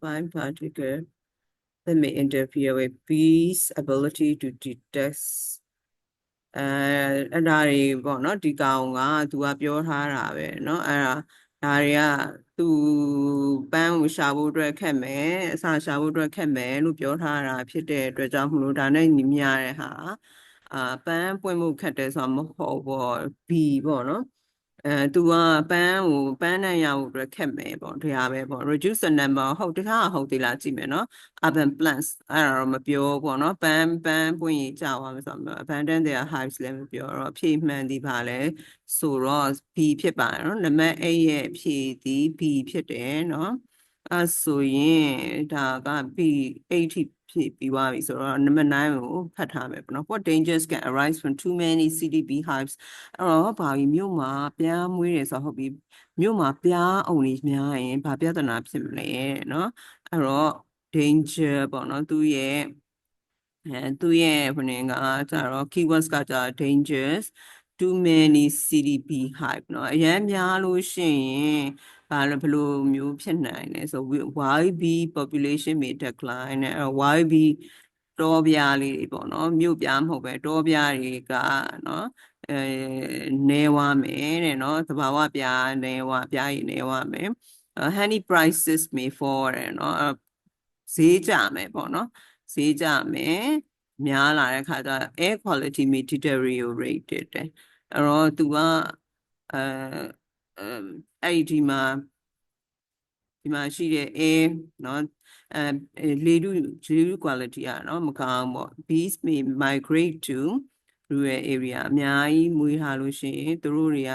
fine particles that may interfere with bees ability to detect အဲ့ဒါတွေပေါ့နော်ဒီကောင်ကသူကပြောထားတာပဲเนาะအဲ့ဒါတွေကသူပန်းကိုရှာဖို့အတွက်ခက်မယ်အစာရှာဖို့အတွက်ခက်မယ်လို့ပြောထားတာဖြစ်တဲ့အတွက်ကြောင့်မလို့ဒါနဲ့ညီမျှတဲ့ဟာပန်းပွင့်မှုခက်တယ်ဆိုတာမဟုတ်ပေါ့ဘီပေါ့နော်သူကပန်းနဲ့ရဖို့အတွက်ခက်မယ်ပေါ့တရားပဲပေါ့ reduce the number ဟုတ်သေးလားကြည့်မယ်နော် urban plants အဲ့ဒါတော့မပြောပေါ့နော်ပန်းပွင့်ရင်ကြာသွားမယ်ဆိုတော့ abandon their hives လည်းမပြောတော့ဖြည့်မှန်သည်ပါလဲဆိုတော့ B ဖြစ်ပါတယ်နော်နံပါတ်8ရဲ့ဖြည့်သည် B ဖြစ်တယ်နော်ဆိုရင်ဒါက B 8ထိဖြစ်ပြီးသွားပြီဆိုတော့နံပါတ်9ကိုဖတ်ထားမယ်ပေါ့နော် What dangers can arise from too many city beehives အဲ့တော့ဘာပြီးမြို့မှာပြားမွေးတယ်ဆိုတော့ဟုတ်ပြီမြို့မှာပြားအုံတွေများရင်ဘာပြဿနာဖြစ်မလဲเนาะအဲ့တော့ danger ပေါ့နော်သူရဲ့ဘယ်နည်းကကြတော့ keywords ကကြ dangerous too many city beehive เนาะအရင်များလို့ရှိရင်ဘယ်လိုမျိုးဖြစ်နိုင်လဲဆို why bee population may decline နဲ့ why bee တောပြားလေးတွေပေါ့နော်မြို့ပြားမဟုတ်ပဲတောပြားတွေကနော်နေဝမယ်တဲ့နော်သဘာဝပြားနေဝပြားရည်နေဝမယ် honey prices may fall တဲ့နော်ဈေးကျမယ်ပေါ့နော်ဈေးကျမယ်များလာတဲ့ခါကျ air quality may deteriorate တဲ့အဲ့တော့သူက အဲ့ဒီဒီမှာရှိတဲ့ air เนาะလေထု quality อ่ะเนาะမကောင်းပေါ့ bees may migrate to rural area အများကြီးမွေးထားလို့ရှိရင်သူတို့တွေက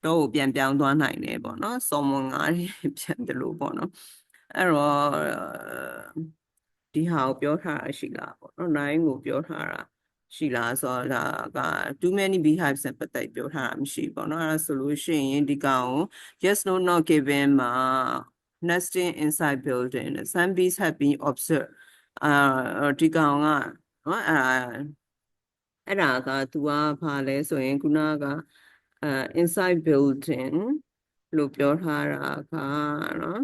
တော့ကိုပြန်ပြောင်းသွားနိုင်တယ်ပေါ့เนาะစော်မွန်ငါးတွေပြန်တယ်လို့ပေါ့เนาะအဲ့တော့ဒီဟာကိုပြောထားတာရှိလားပေါ့เนาะ9ကိုပြောထားတာရှိလားဆိုတော့ဒါက too many beehives နဲ့ပတ်သက်ပြောထားတာမရှိဘူးပေါ့เนาะအဲ့ဒါဆိုလို့ရှိရင်ဒီကောင်ကို yes no not given မှာ nesting inside building some bees have been observed ဒီကောင်ကနော်အဲ့ဒါက तू ကဘာလဲဆိုရင်ခုနကinside building လို့ပြောထားတာကနော်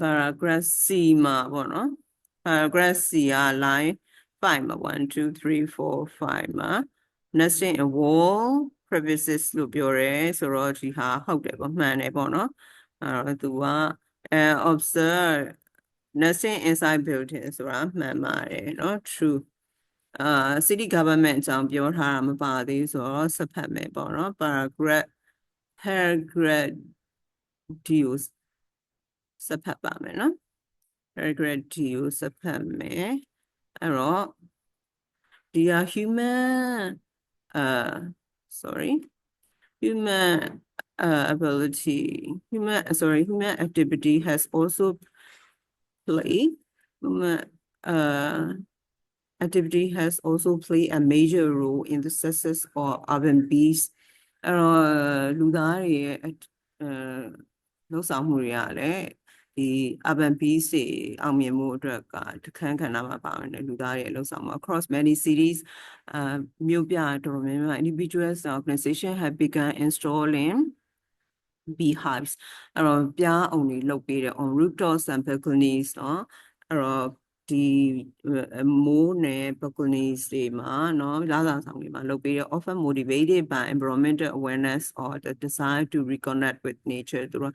paragraph C မှာပေါ့နော် paragraph C က line 5မှာ1 2 3 4 5မှာ nesting in wall crevices လို့ပြောရဲဆိုတော့ဒီဟာဟုတ်တယ်ပေါ့မှန်တယ်ပေါ့နော်အဲ့တော့ तू ကobserve nesting inside building ဆိုတာမှန်ပါတယ်เนาะ true city government အကြောင်းပြောထားတာမပါသေးဆိုတော့စဖတ်မယ်ပေါ့เนาะ paragraph D ကိုစဖတ်ပါမယ်เนาะ paragraph D ကိုစဖတ်မယ်အဲ့တော့ဒီဟာ human ability human activity has also played activity has also played a major role in the success of urban bees အဲ့တော့လူသားတွေရဲ့လှုပ်ဆောင်မှုတွေကလည်းဒီ urban bees တွေအောင်မြင်မှုအတွက်ကတခန်းခဏမှာပါဝင်တယ်လူသားတွေလှုပ်ဆောင်မှု across many cities မြို့ပြတော်တော်များများ individuals organization have begun installing beehives အဲ့တော့ပြားအောင်တွေလုပ်ပေးတယ် on rooftops and balconies เนาะအဲ့တော့ဒီမိုးနဲ့ balconies တွေမှာเนาะလာလာဆောင်တွေမှာလုပ်ပေးတယ် often motivated by environmental awareness or the desire to reconnect with nature သူတို့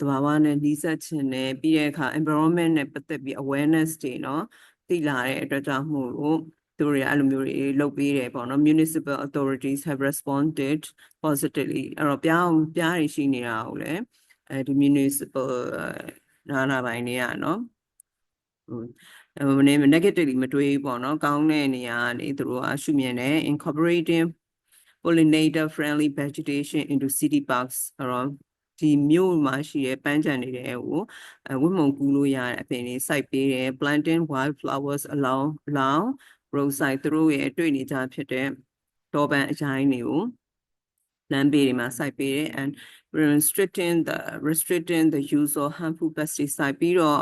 သဘာဝနဲ့နှီးစပ်ခြင်းနဲ့ပြီးတဲ့အခါ environment နဲ့ပတ်သက်ပြီး awareness တွေเนาะသိလာတဲ့အတွက်ကြောင့်မို့လို့သူတို့အဲ့လိုမျိုးတွေလုပ်ပေးတယ်ပေါ့နော် municipal authorities have responded positively အဲ့တော့ပြားတွေရှိနေတာကိုလည်းဒီ municipal နာပိုင်းတွေကနော်negatively မတွေးပေါ့နော်ကောင်းတဲ့နေရာကနေသူတို့ကရှုမြင်တယ် incorporating pollinator friendly vegetation into city parks အဲ့တော့ဒီမြို့မှာရှိတဲ့ပန်းခြံတွေကိုဝတ်မုံကူးလို့ရတဲ့အပင်တွေစိုက်ပေးတယ် planting wildflowers along roadside သူတို့ရဲ့တွေ့နေကြဖြစ်တဲ့တောပန်းအချိုင်းတွေကိုလမ်းဘေးတွေမှာစိုက်ပေးတယ် and restricting the use of harmful pesticide ပြီးတော့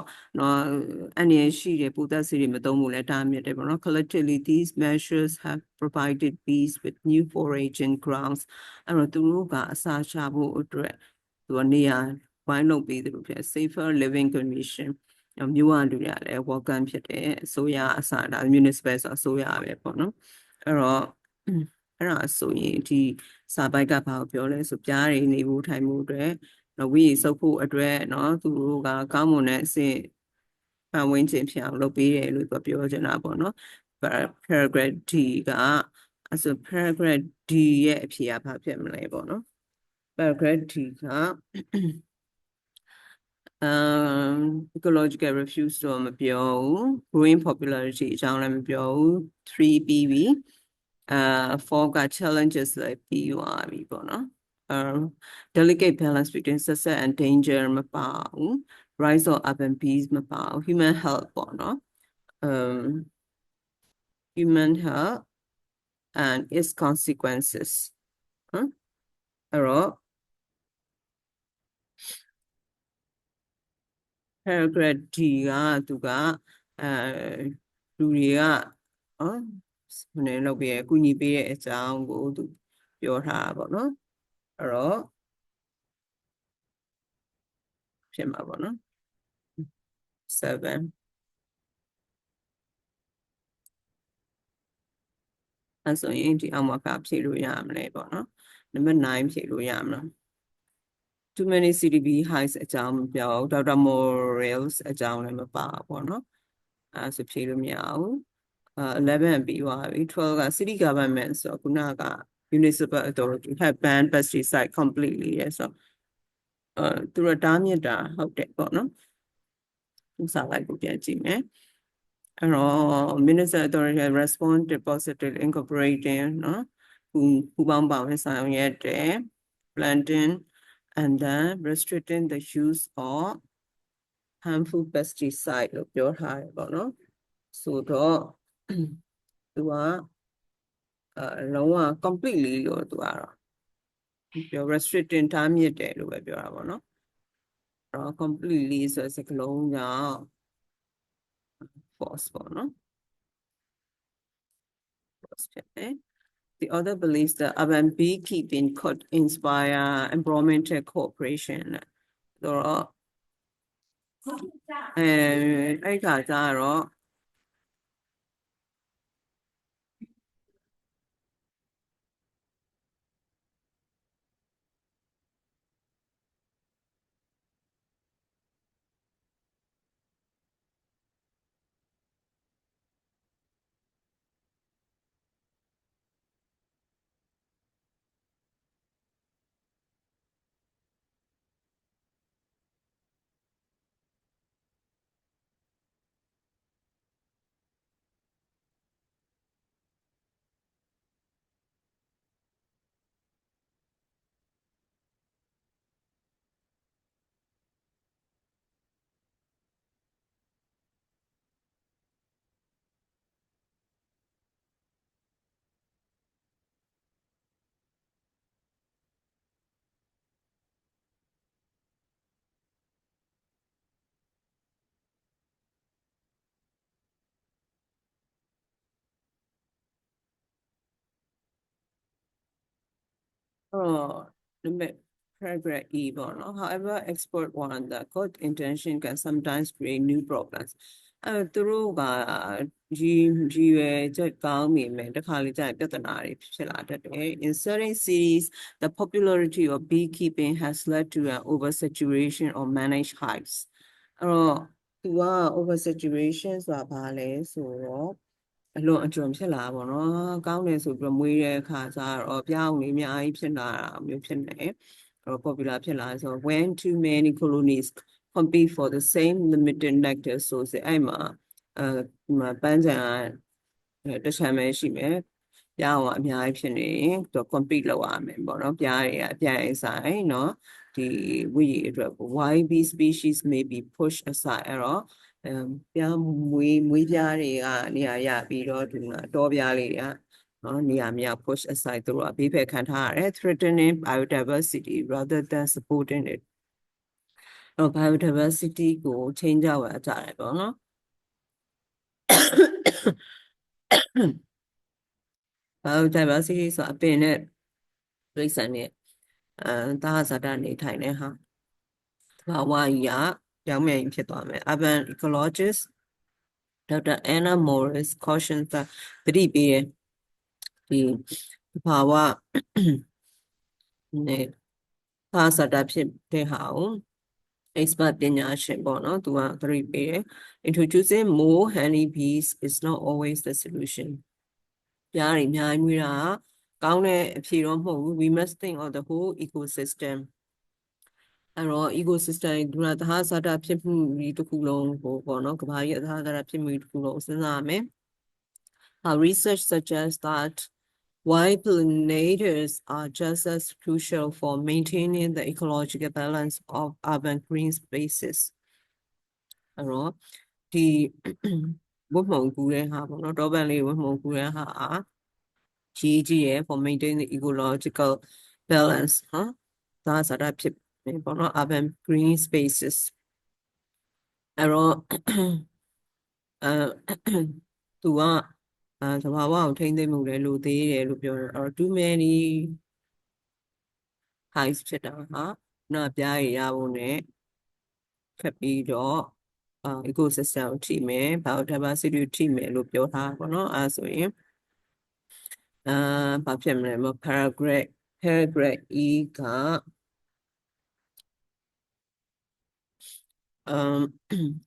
အန္တရာယ်ရှိတဲ့ပိုးသတ်ဆေးတွေမသုံးဖို့လည်းတားမြစ်တယ်ပေါ့နော် collectively these measures have provided bees with new foraging grounds အဲ့တော့သူတို့ကအစာရှာဖို့အတွက်သူကနေရာဝိုင်းလုပ်ပေးတယ်လို့ဖြစ် safer living condition မြို့ဝလူတွေကလည်း welcome ဖြစ်တယ်အစိုးရအစားဒါ municipal ဆိုအစိုးရပဲပေါ့နော်အဲ့တော့အဲ့ဒါဆိုရင်ဒီစာပိုက်ကဘာကိုပြောလဲဆိုပြားတွေနေဖို့ထိုင်ဖို့အတွက်ဝိရိစုပ်ဖို့အတွက်နော်သူတို့ကကောင်းမွန်တဲ့အဆင့်ပတ်ဝန်းကျင်ဖြစ်အောင်လုပ်ပေးတယ်လို့ပြောချင်တာပေါ့နော် paragraph D ကအဲ့ဆို paragraph D ရဲ့အဖြေကဘာဖြစ်မလဲပေါ့နော် paragraph D ကecological refuse တော့မပြောဘူး growing popularity အကြောင်းလည်းမပြောဘူး3 PV 4 က challenges လည်းပြီးသွားပြီပေါ့နော်delicate balance between success and danger မပါဘူး rise of urban bees မပါဘူး human health ပေါ့နော်human health and its consequences အဲ့တော့ paragraph D ကသူကလူတွေကနည်းလုပ်ပြီးအကူအညီပေးတဲ့အကြောင်းကိုသူပြောထားတာပေါ့နော်အဲ့တော့ဖြစ်မှာပေါ့နော်7အဲ့ဆိုရင်ဒီအောက်မှာကဖြည့်လို့ရမလဲပေါ့နော်နံပါတ်9ဖြည့်လို့ရမလားtoo many CDB highs အကြောင်းမပြောဘူး Dr. Morales အကြောင်းလည်းမပါပေါ့နော်အဲ့ဆိုဖြည့်လို့မရဘူး11ပြီးသွားပြီ12က city government ဆိုတော့ခုနက municipal authority have banned pesticide completely ဆိုသူတို့တားမြစ်တာဟုတ်တယ်ပေါ့နော်ဥစားလိုက်ကိုပြန်ကြည့်မယ်အဲ့တော့ municipal authority have responded positively incorporating နော်ပူပေါင်းပါဝင်ဆောင်ရွက်တယ် planting and then restricting the use of harmful pesticide လို့ပြောထားတယ်ပေါ့နော်ဆိုတော့သူကလုံးဝ completely လို့သူကတော့ပြော restricting တားမြစ်တယ်လို့ပဲပြောတာပေါ့နော်အဲ့တော့ completely ဆိုတဲ့စကားလုံးက false ပေါ့နော် false ဖြစ်တယ် The other believes that urban beekeeping could inspire environmental cooperation တော့အဲ့ခါကျတော့limit paragraph E ပေါ့နော် however expert warn that good intention can sometimes create new problems သူတို့ကကြီးရွယ်ချက်ကောင်းနေမယ်တခါလေကြာပြဿနာတွေဖြစ်လာတတ်တယ် in certain cities the popularity of beekeeping has led to an oversaturation of managed hives အဲ့တော့သူက oversaturation ဆိုတာဘာလဲဆိုတော့အလွန်အကျွံဖြစ်လာပါတော့ကောင်းတယ်ဆိုပြီးမွေးတဲ့အခါကျတော့ပြောင်းနေအများကြီးဖြစ်လာတာမျိုးဖြစ်နေpopular ဖြစ်လာဆို when too many colonies compete for the same limited nectar source အဲ့မှာပန်းချံတခြားပဲရှိမယ်ပြောင်းအများကြီးဖြစ်နေရင်သူ compete လုပ်ရမယ်ပေါ့နော်ပြားတွေအပြိုင်ဆိုင်နော်ဒီဝိရအတွက် wild bee species may be pushed aside အဲ့တော့ပြားမွေးပြားတွေကနေရာရပြီးတော့ဒီမှာတောပြားလေးတွေကနော်နေရာမြောက် push aside သူတို့အဘေးဖက်ခံထားရတယ် threatening biodiversity rather than supporting it တော့ biodiversity ကိုchange ကြရကြတယ်ပေါ့နော် biodiversity ဆိုအပင်နဲ့ပြိဿနဲ့သာဇာတနေထိုင်တဲ့ဟာဘာဝကြီးကပြောင်းပြန်ဖြစ်သွားမယ် urban ecologist Dr. Anna Morris cautions that သတိပေးတယ်ဒီဘာဝနဲ့သာဇာတဖြစ်တဲ့ဟာကို expert ပညာရှင်ပေါ့နော်သူကသတိပေးတယ် introducing more honeybees is not always the solution ပြားတွေအများကြီးမွေးတာကောင်းတဲ့အဖြေတော့မဟုတ်ဘူး we must think of the whole ecosystem အဲ့တော့ ecosystem ဒီမှာသဟာဇာတဖြစ်မှုဒီတစ်ခုလုံးကိုပေါ့နော်ကမ္ဘာကြီးသဟာဇာတဖြစ်မှုတစ်ခုလုံးစဉ်းစားရမယ် research suggests that while pollinators are just as crucial for maintaining the ecological balance of urban green spaces အဲ့တော့ဒီဝတ်မှုံကူတဲ့ဟာပေါ့နော်တောပန်လေးဝတ်မှုံကူတဲ့ဟာကြီးရယ် for maintaining the ecological balance နော်ဒါစတာဖြစ်ပေါ့နော် urban green spaces အဲ့တော့သူကသဘာဝကိုထိန်းသိမ်းမှုလည်းလိုသေးတယ်လို့ပြောတယ် too many hives ဖြစ်တာဟာနော်ပြားရရဖို့နဲ့ခက်ပြီးတော့ecosystem ကိုထိမယ် biodiversity ကိုထိမယ်လို့ပြောထားပါတော့အဲဆိုရင်ဘာဖြစ်မလဲ paragraph E က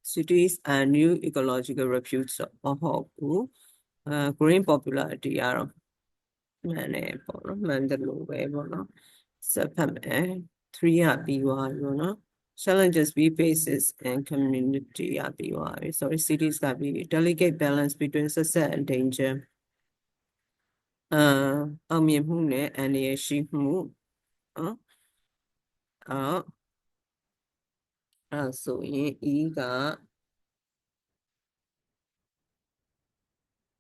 cities and new ecological refuge မဟုတ်ဘူးgreen popularity ကတော့ မှန်တယ်ပေါ့နော်မှန်တယ်လို့ပဲပေါ့နော်ဆက်ဖတ်မယ်3ရပြီးသွားပြီပေါ့နော် challenges we faces in community ရပြီးသွားပြီ sorry cities ကပြီးပြီ delicate balance between success and danger အောင်မြင်မှုနဲ့အန္တရာယ်ရှိမှုနော်အဲ့ဆိုရင် E က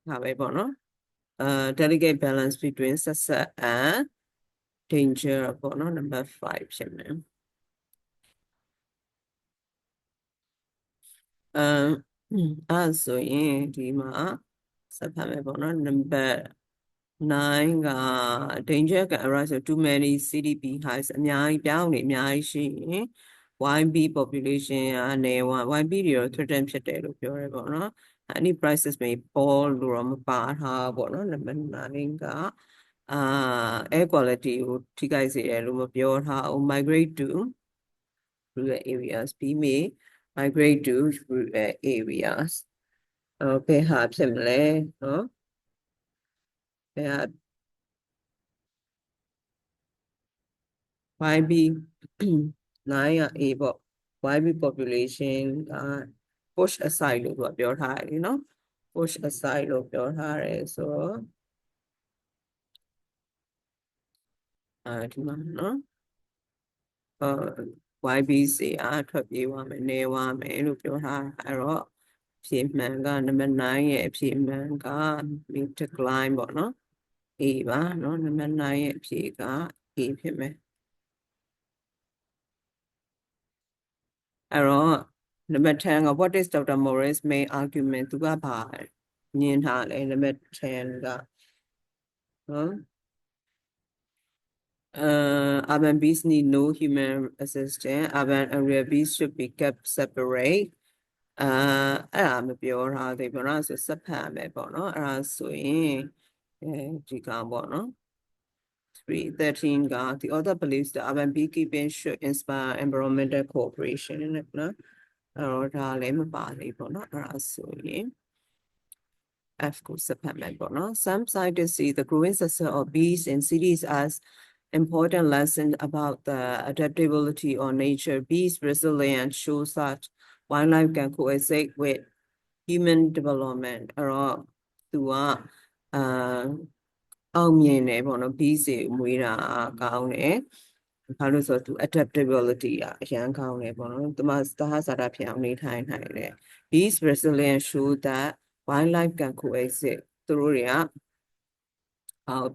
ဒါပဲပေါ့နော်delicate balance between success and danger ပေါ့နော် number 5ဖြစ်မယ်အဲ့ဆိုရင်ဒီမှာဆက်ဖတ်မယ်ပေါ့နော် number 9က danger can arise if too many CDP highs အများကြီးပြောင်းနေအများကြီးရှိရင် YB population အနေဝ YB တွေတော့ threaten ဖြစ်တယ်လို့ပြောရဲပေါ့နော် any prices may fall လို့တော့မပါထားပေါ့နော် number 9ကair quality ကိုထိခိုက်စေတယ်လို့မပြောထားဘူး migrate to rural areas ပြီးမေ migrate to rural areas ဘယ်ဟာဖြစ်မလဲနော်ဘယ်ဟာ YB 9က A ပေါ့ YB population က push aside လို့သူကပြောထားတယ်နော် push aside လို့ပြောထားတယ်ဆိုတော့ဒီမှာနော်YB စီထွက်ပြေးသွားမယ်နေသွားမယ်လို့ပြောထားအဲ့တော့ဖြေမှန်ကနံပါတ်9ရဲ့အဖြေမှန်က decline ပေါ့နော် A ပါနော်နံပါတ်9ရဲ့အဖြေက A ဖြစ်မယ်အဲ့တော့နံပါတ်10က what is Dr. Morris main argument သူကဘာညင်ထားလဲနံပါတ်10ကနော်urban bees need no human assistance urban area bees should be kept separate အဲ့ဒါမပြောထားသေးဘူးเนาะဆိုစက်ဖတ်မယ်ပေါ့เนาะအဲ့ဒါဆိုရင်ဒီကောင်ပေါ့เนาะ 313 က the author believes that urban beekeeping should inspire environmental cooperation เนาะအဲ့တော့ဒါလည်းမပါသေးပေါ့เนาะအဲ့ဒါဆိုရင် F ကိုစက်ဖတ်မယ်ပေါ့เนาะ some scientists see the growing success of bees in cities as important lesson about the adaptability of nature. Bees resilience shows that wildlife can coexist with human development. အဲ့တော့သူကအောင်မြင်တယ်ပေါ့နော် bees တွေမွေးတာကောင်းတယ်ဘာလို့ဆိုတော့သူ adaptability အရန်ကောင်းတယ်ပေါ့နော်သူမသဟဇာတဖြစ်အောင်နေထိုင်နိုင်တယ် bees resilience show that wildlife can coexist သူတို့တွေက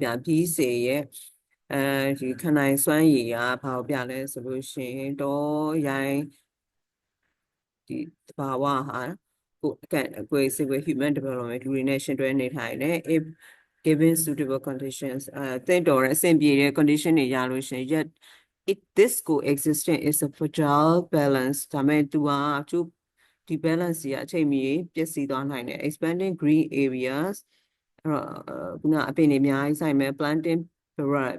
ပြပြီးစေရဲ့ဒီခန္ဓာစွမ်းရည်ကဘာကိုပြလဲဆိုလို့ရှိရင်တော့ရိုင်းဒီတဘာဝဟာကိုယ်စိတ်ဝေ human development လူတွေနဲ့ရှင်တွဲနေထိုင်တယ် if given suitable conditions တင့်တော်တဲ့အဆင်ပြေတဲ့ condition တွေရလို့ရှိရင် yet this coexistence is a fragile balance ဒါမဲ့သူကဒီ balance ကြီးအချိန်မီပျက်စီးသွားနိုင်တယ် expanding green areas ခုနအပင်တွေအများကြီးဆိုင်မယ် planting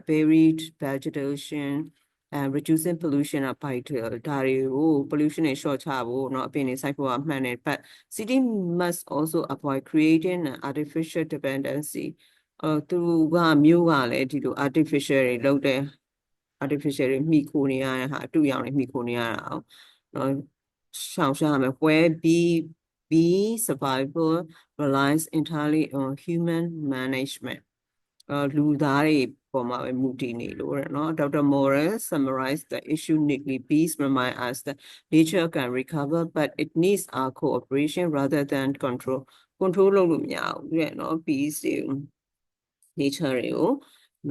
varied vegetation and reducing pollution of vital ဒါတွေကို pollution တွေ short ချဖို့เนาะအပင်တွေစိုက်ဖို့အမှန်တယ် but city must also avoid creating an artificial dependency သူကမြို့ကလည်းဒီလို artificial တွေလုပ်တဲ့ artificial တွေမိခိုနေရတဲ့ဟာအတူရောင်တွေမိခိုနေရတာအောင်เนาะရှောင်ရှားမယ် where bee survival relies entirely on human management လူသားတွေပေါ်မှာပဲမူတည်နေလို့ရနော် Dr. Morris summarized the issue neatly. Bees remind us that nature can recover, but it needs our cooperation rather than control. Control လုပ်လို့မရဘူးတဲ့နော် bees တွေ nature တွေကို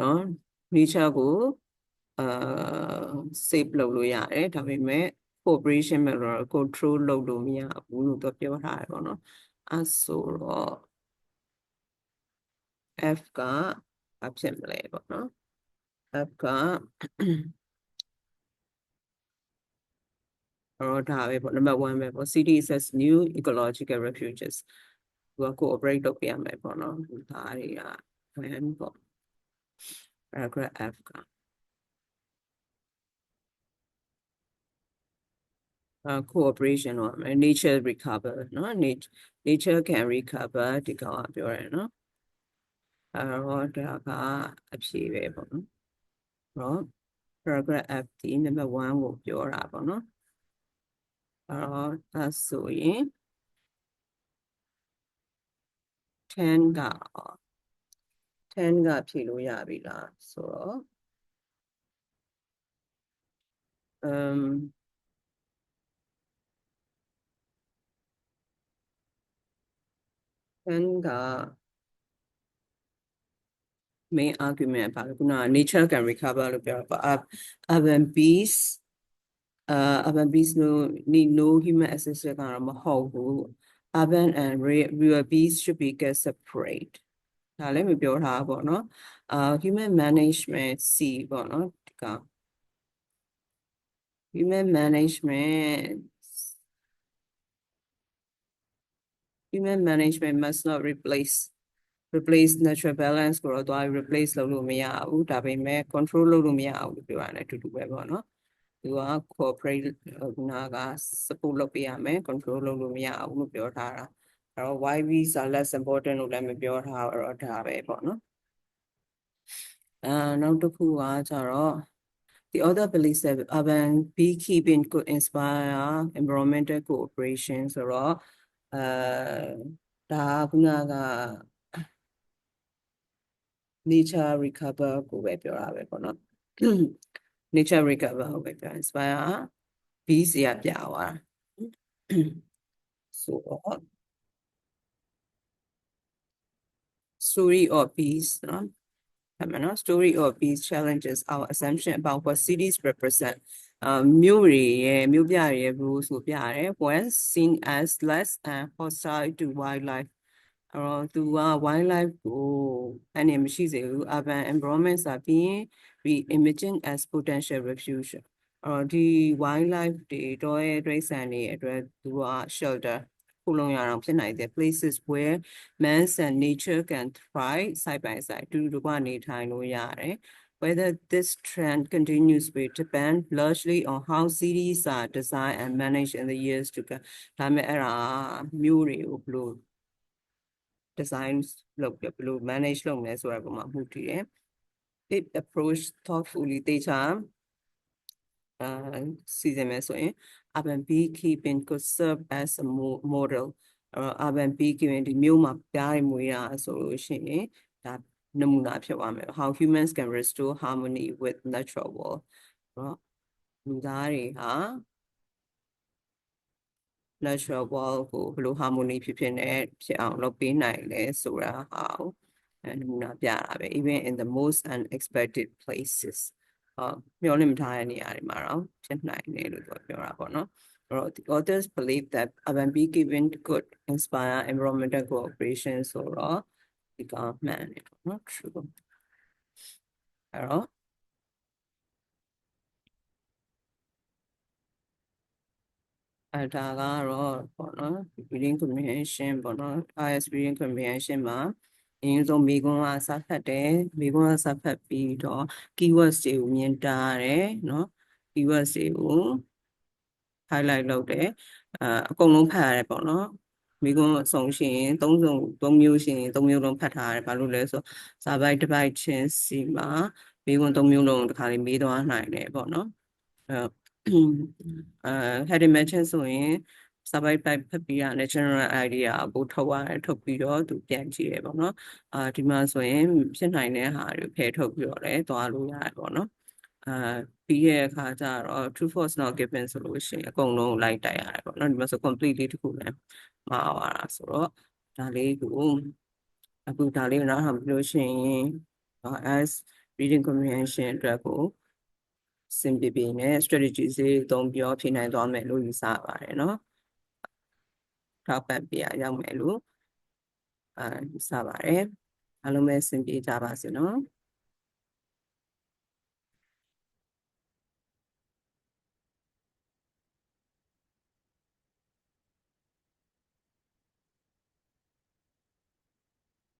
နော် nature ကိုsave လုပ်လို့ရတယ်ဒါပေမဲ့ cooperation မဲ့တော့ control လုပ်လို့မရဘူးလို့သူပြောထားတယ်ပေါ့နော်အဲဆိုတော့ F ကဘာဖြစ်မလဲပေါ့နော် F ကဒါပဲပေါ့ number 1ပဲပေါ့ city says new ecological refuges သူက cooperate လုပ်ပြရမယ်ပေါ့နော်ဒါတွေက1ပေါ့paragraph F ကcooperation တော့ nature recover နော် nature can recover ဒီကောင်ကပြောရနော် တော့ဒါကအဖြေပဲပေါ့နော်အဲ့တော့ paragraph F ဒီ number 1ကိုပြောတာပေါ့နော်အဲ့တော့ဒါဆိုရင်10ကဖြေလို့ရပြီလားဆိုတော့10က main argument ပါလို့ခုနက nature can recover လို့ပြောပါ urban bees no human assistance ကတော့မဟုတ်ဘူး urban and rural bees should be kept separate ဒါလည်းမပြောထားပေါ့နော်human management C ပေါ့နော်ဒီက human management must not replace natural balance ကိုတော့ replace လုပ်လို့မရဘူးဒါပေမဲ့ control လုပ်လို့မရဘူးလို့ပြောရတယ်အတူတူပဲပေါ့နော်သူက cooperate ခုနက support လုပ်ပေးရမယ် control လုပ်လို့မရဘူးလို့ပြောထားတာအဲ့တော့ why bees are less important လို့လည်းမပြောထားတော့ဒါပဲပေါ့နော်နောက်တစ်ခုကကျတော့ The author believes that urban beekeeping could inspire environmental cooperation ဆိုတော့ဒါခုနက nature recover ကိုပဲပြောတာပဲပေါ့နော် nature recover ကိုပဲပြော inspire bees ရပြသွားဆိုတော့ story of bees နော် story of bees challenges our assumption about what cities represent မြို့ပြရဲ့ rules ကိုပြရတယ် when seen as less hostile to wildlife သူက wildlife ကိုအနေမရှိစေဘူး urban environments are being reimagined as potential refuge ဒီ wildlife တွေတော့ရဲ့ဒိဋ္ဌာန်တွေအတွက်သူက shelter ခုလုံးရအောင်ဖြစ်နိုင်တဲ့ places where man and nature can thrive side by side တူတူကနေထိုင်လို့ရတယ် whether this trend continues will depend largely on how cities are designed and managed in the years to come ဒါမဲ့အဲ့ဒါမြို့တွေကိုဘယ်လို design လုပ်ဘယ်လို manage လုပ်လဲဆိုတာပုံမှာမှုတည်တယ် it approach thoughtfully တေချာစီစဉ်မယ်ဆိုရင် urban beekeeping could serve as a model urban beekeeping ဒီမြို့မှာပြားရမွေးတာဆိုလို့ရှိရင်ဒါနမူနာဖြစ်သွားမယ် how humans can restore harmony with natural world လူသားတွေဟာ natural world ကိုဘယ်လို harmony ဖြစ်အောင်လုပ်ပေးနိုင်လဲဆိုတာဟာနမူနာပြတာပဲ even in the most unexpected places မျှော်လင့်မထားတဲ့နေရာတွေမှာတော့ဖြစ်နိုင်တယ်လို့ပြောတာပေါ့နော် the authors believe that urban beekeeping could inspire environmental cooperation ဆိုတော့ဒီကမှန်တယ်ပေါ့နော် true အဲ့တော့ဒါကတော့ပေါ့နော် reading comprehension ပေါ့နော် IELTS reading comprehension မှာအရင်ဆုံးမိကုံးကစာဖတ်တယ်မိကုံးကစာဖတ်ပြီးတော့ keywords တွေကိုမြင်တာရတယ်နော် keywords တွေကို highlight လုပ်တယ်အကုန်လုံးဖတ်ရတယ်ပေါ့နော်မိကုံးအဆုံးရှင်သုံးမျိုးရှင်သုံးမျိုးလုံးဖတ်ထားရတယ်ဘာလို့လဲဆိုစာပိုက်တစ်ပိုက်ချင်းစီမှာမိကုံးသုံးမျိုးလုံးတစ်ခါလေးမေးသွားနိုင်တယ်ပေါ့နော်heading matching ဆိုရင်စာပိုက်ပိုက်ဖတ်ပြီးရတဲ့ general idea ကိုထုတ်ရတယ်ထုတ်ပြီးတော့သူပြန်ကြည့်ရပေါ့နော်ဒီမှာဆိုရင်ဖြစ်နိုင်တဲ့ဟာတွေဖယ်ထုတ်ပြီးတော့လည်းသွားလို့ရတယ်ပေါ့နော်ပြီးရဲ့အခါကျတော့ true false not given ဆိုလို့ရှိရင်အကုန်လုံးလိုက်တိုက်ရတယ်ပေါ့နော်ဒီမှာဆို completely တခုလည်းမှားသွားတာဆိုတော့ဒါလေးကိုအခုဒါလေးကိုနားထောင်ပြီးလို့ရှိရင် as reading comprehension အတွက်ကိုစင်ပြပြနဲ့ strategy တွေသုံးပြီးဖြေနိုင်သွားမယ်လို့ယူဆပါတယ်နော်ထောက်ပံ့ပြရရောက်မယ်လို့ယူဆပါတယ်အားလုံးပဲစင်ပြကြပါစေနော်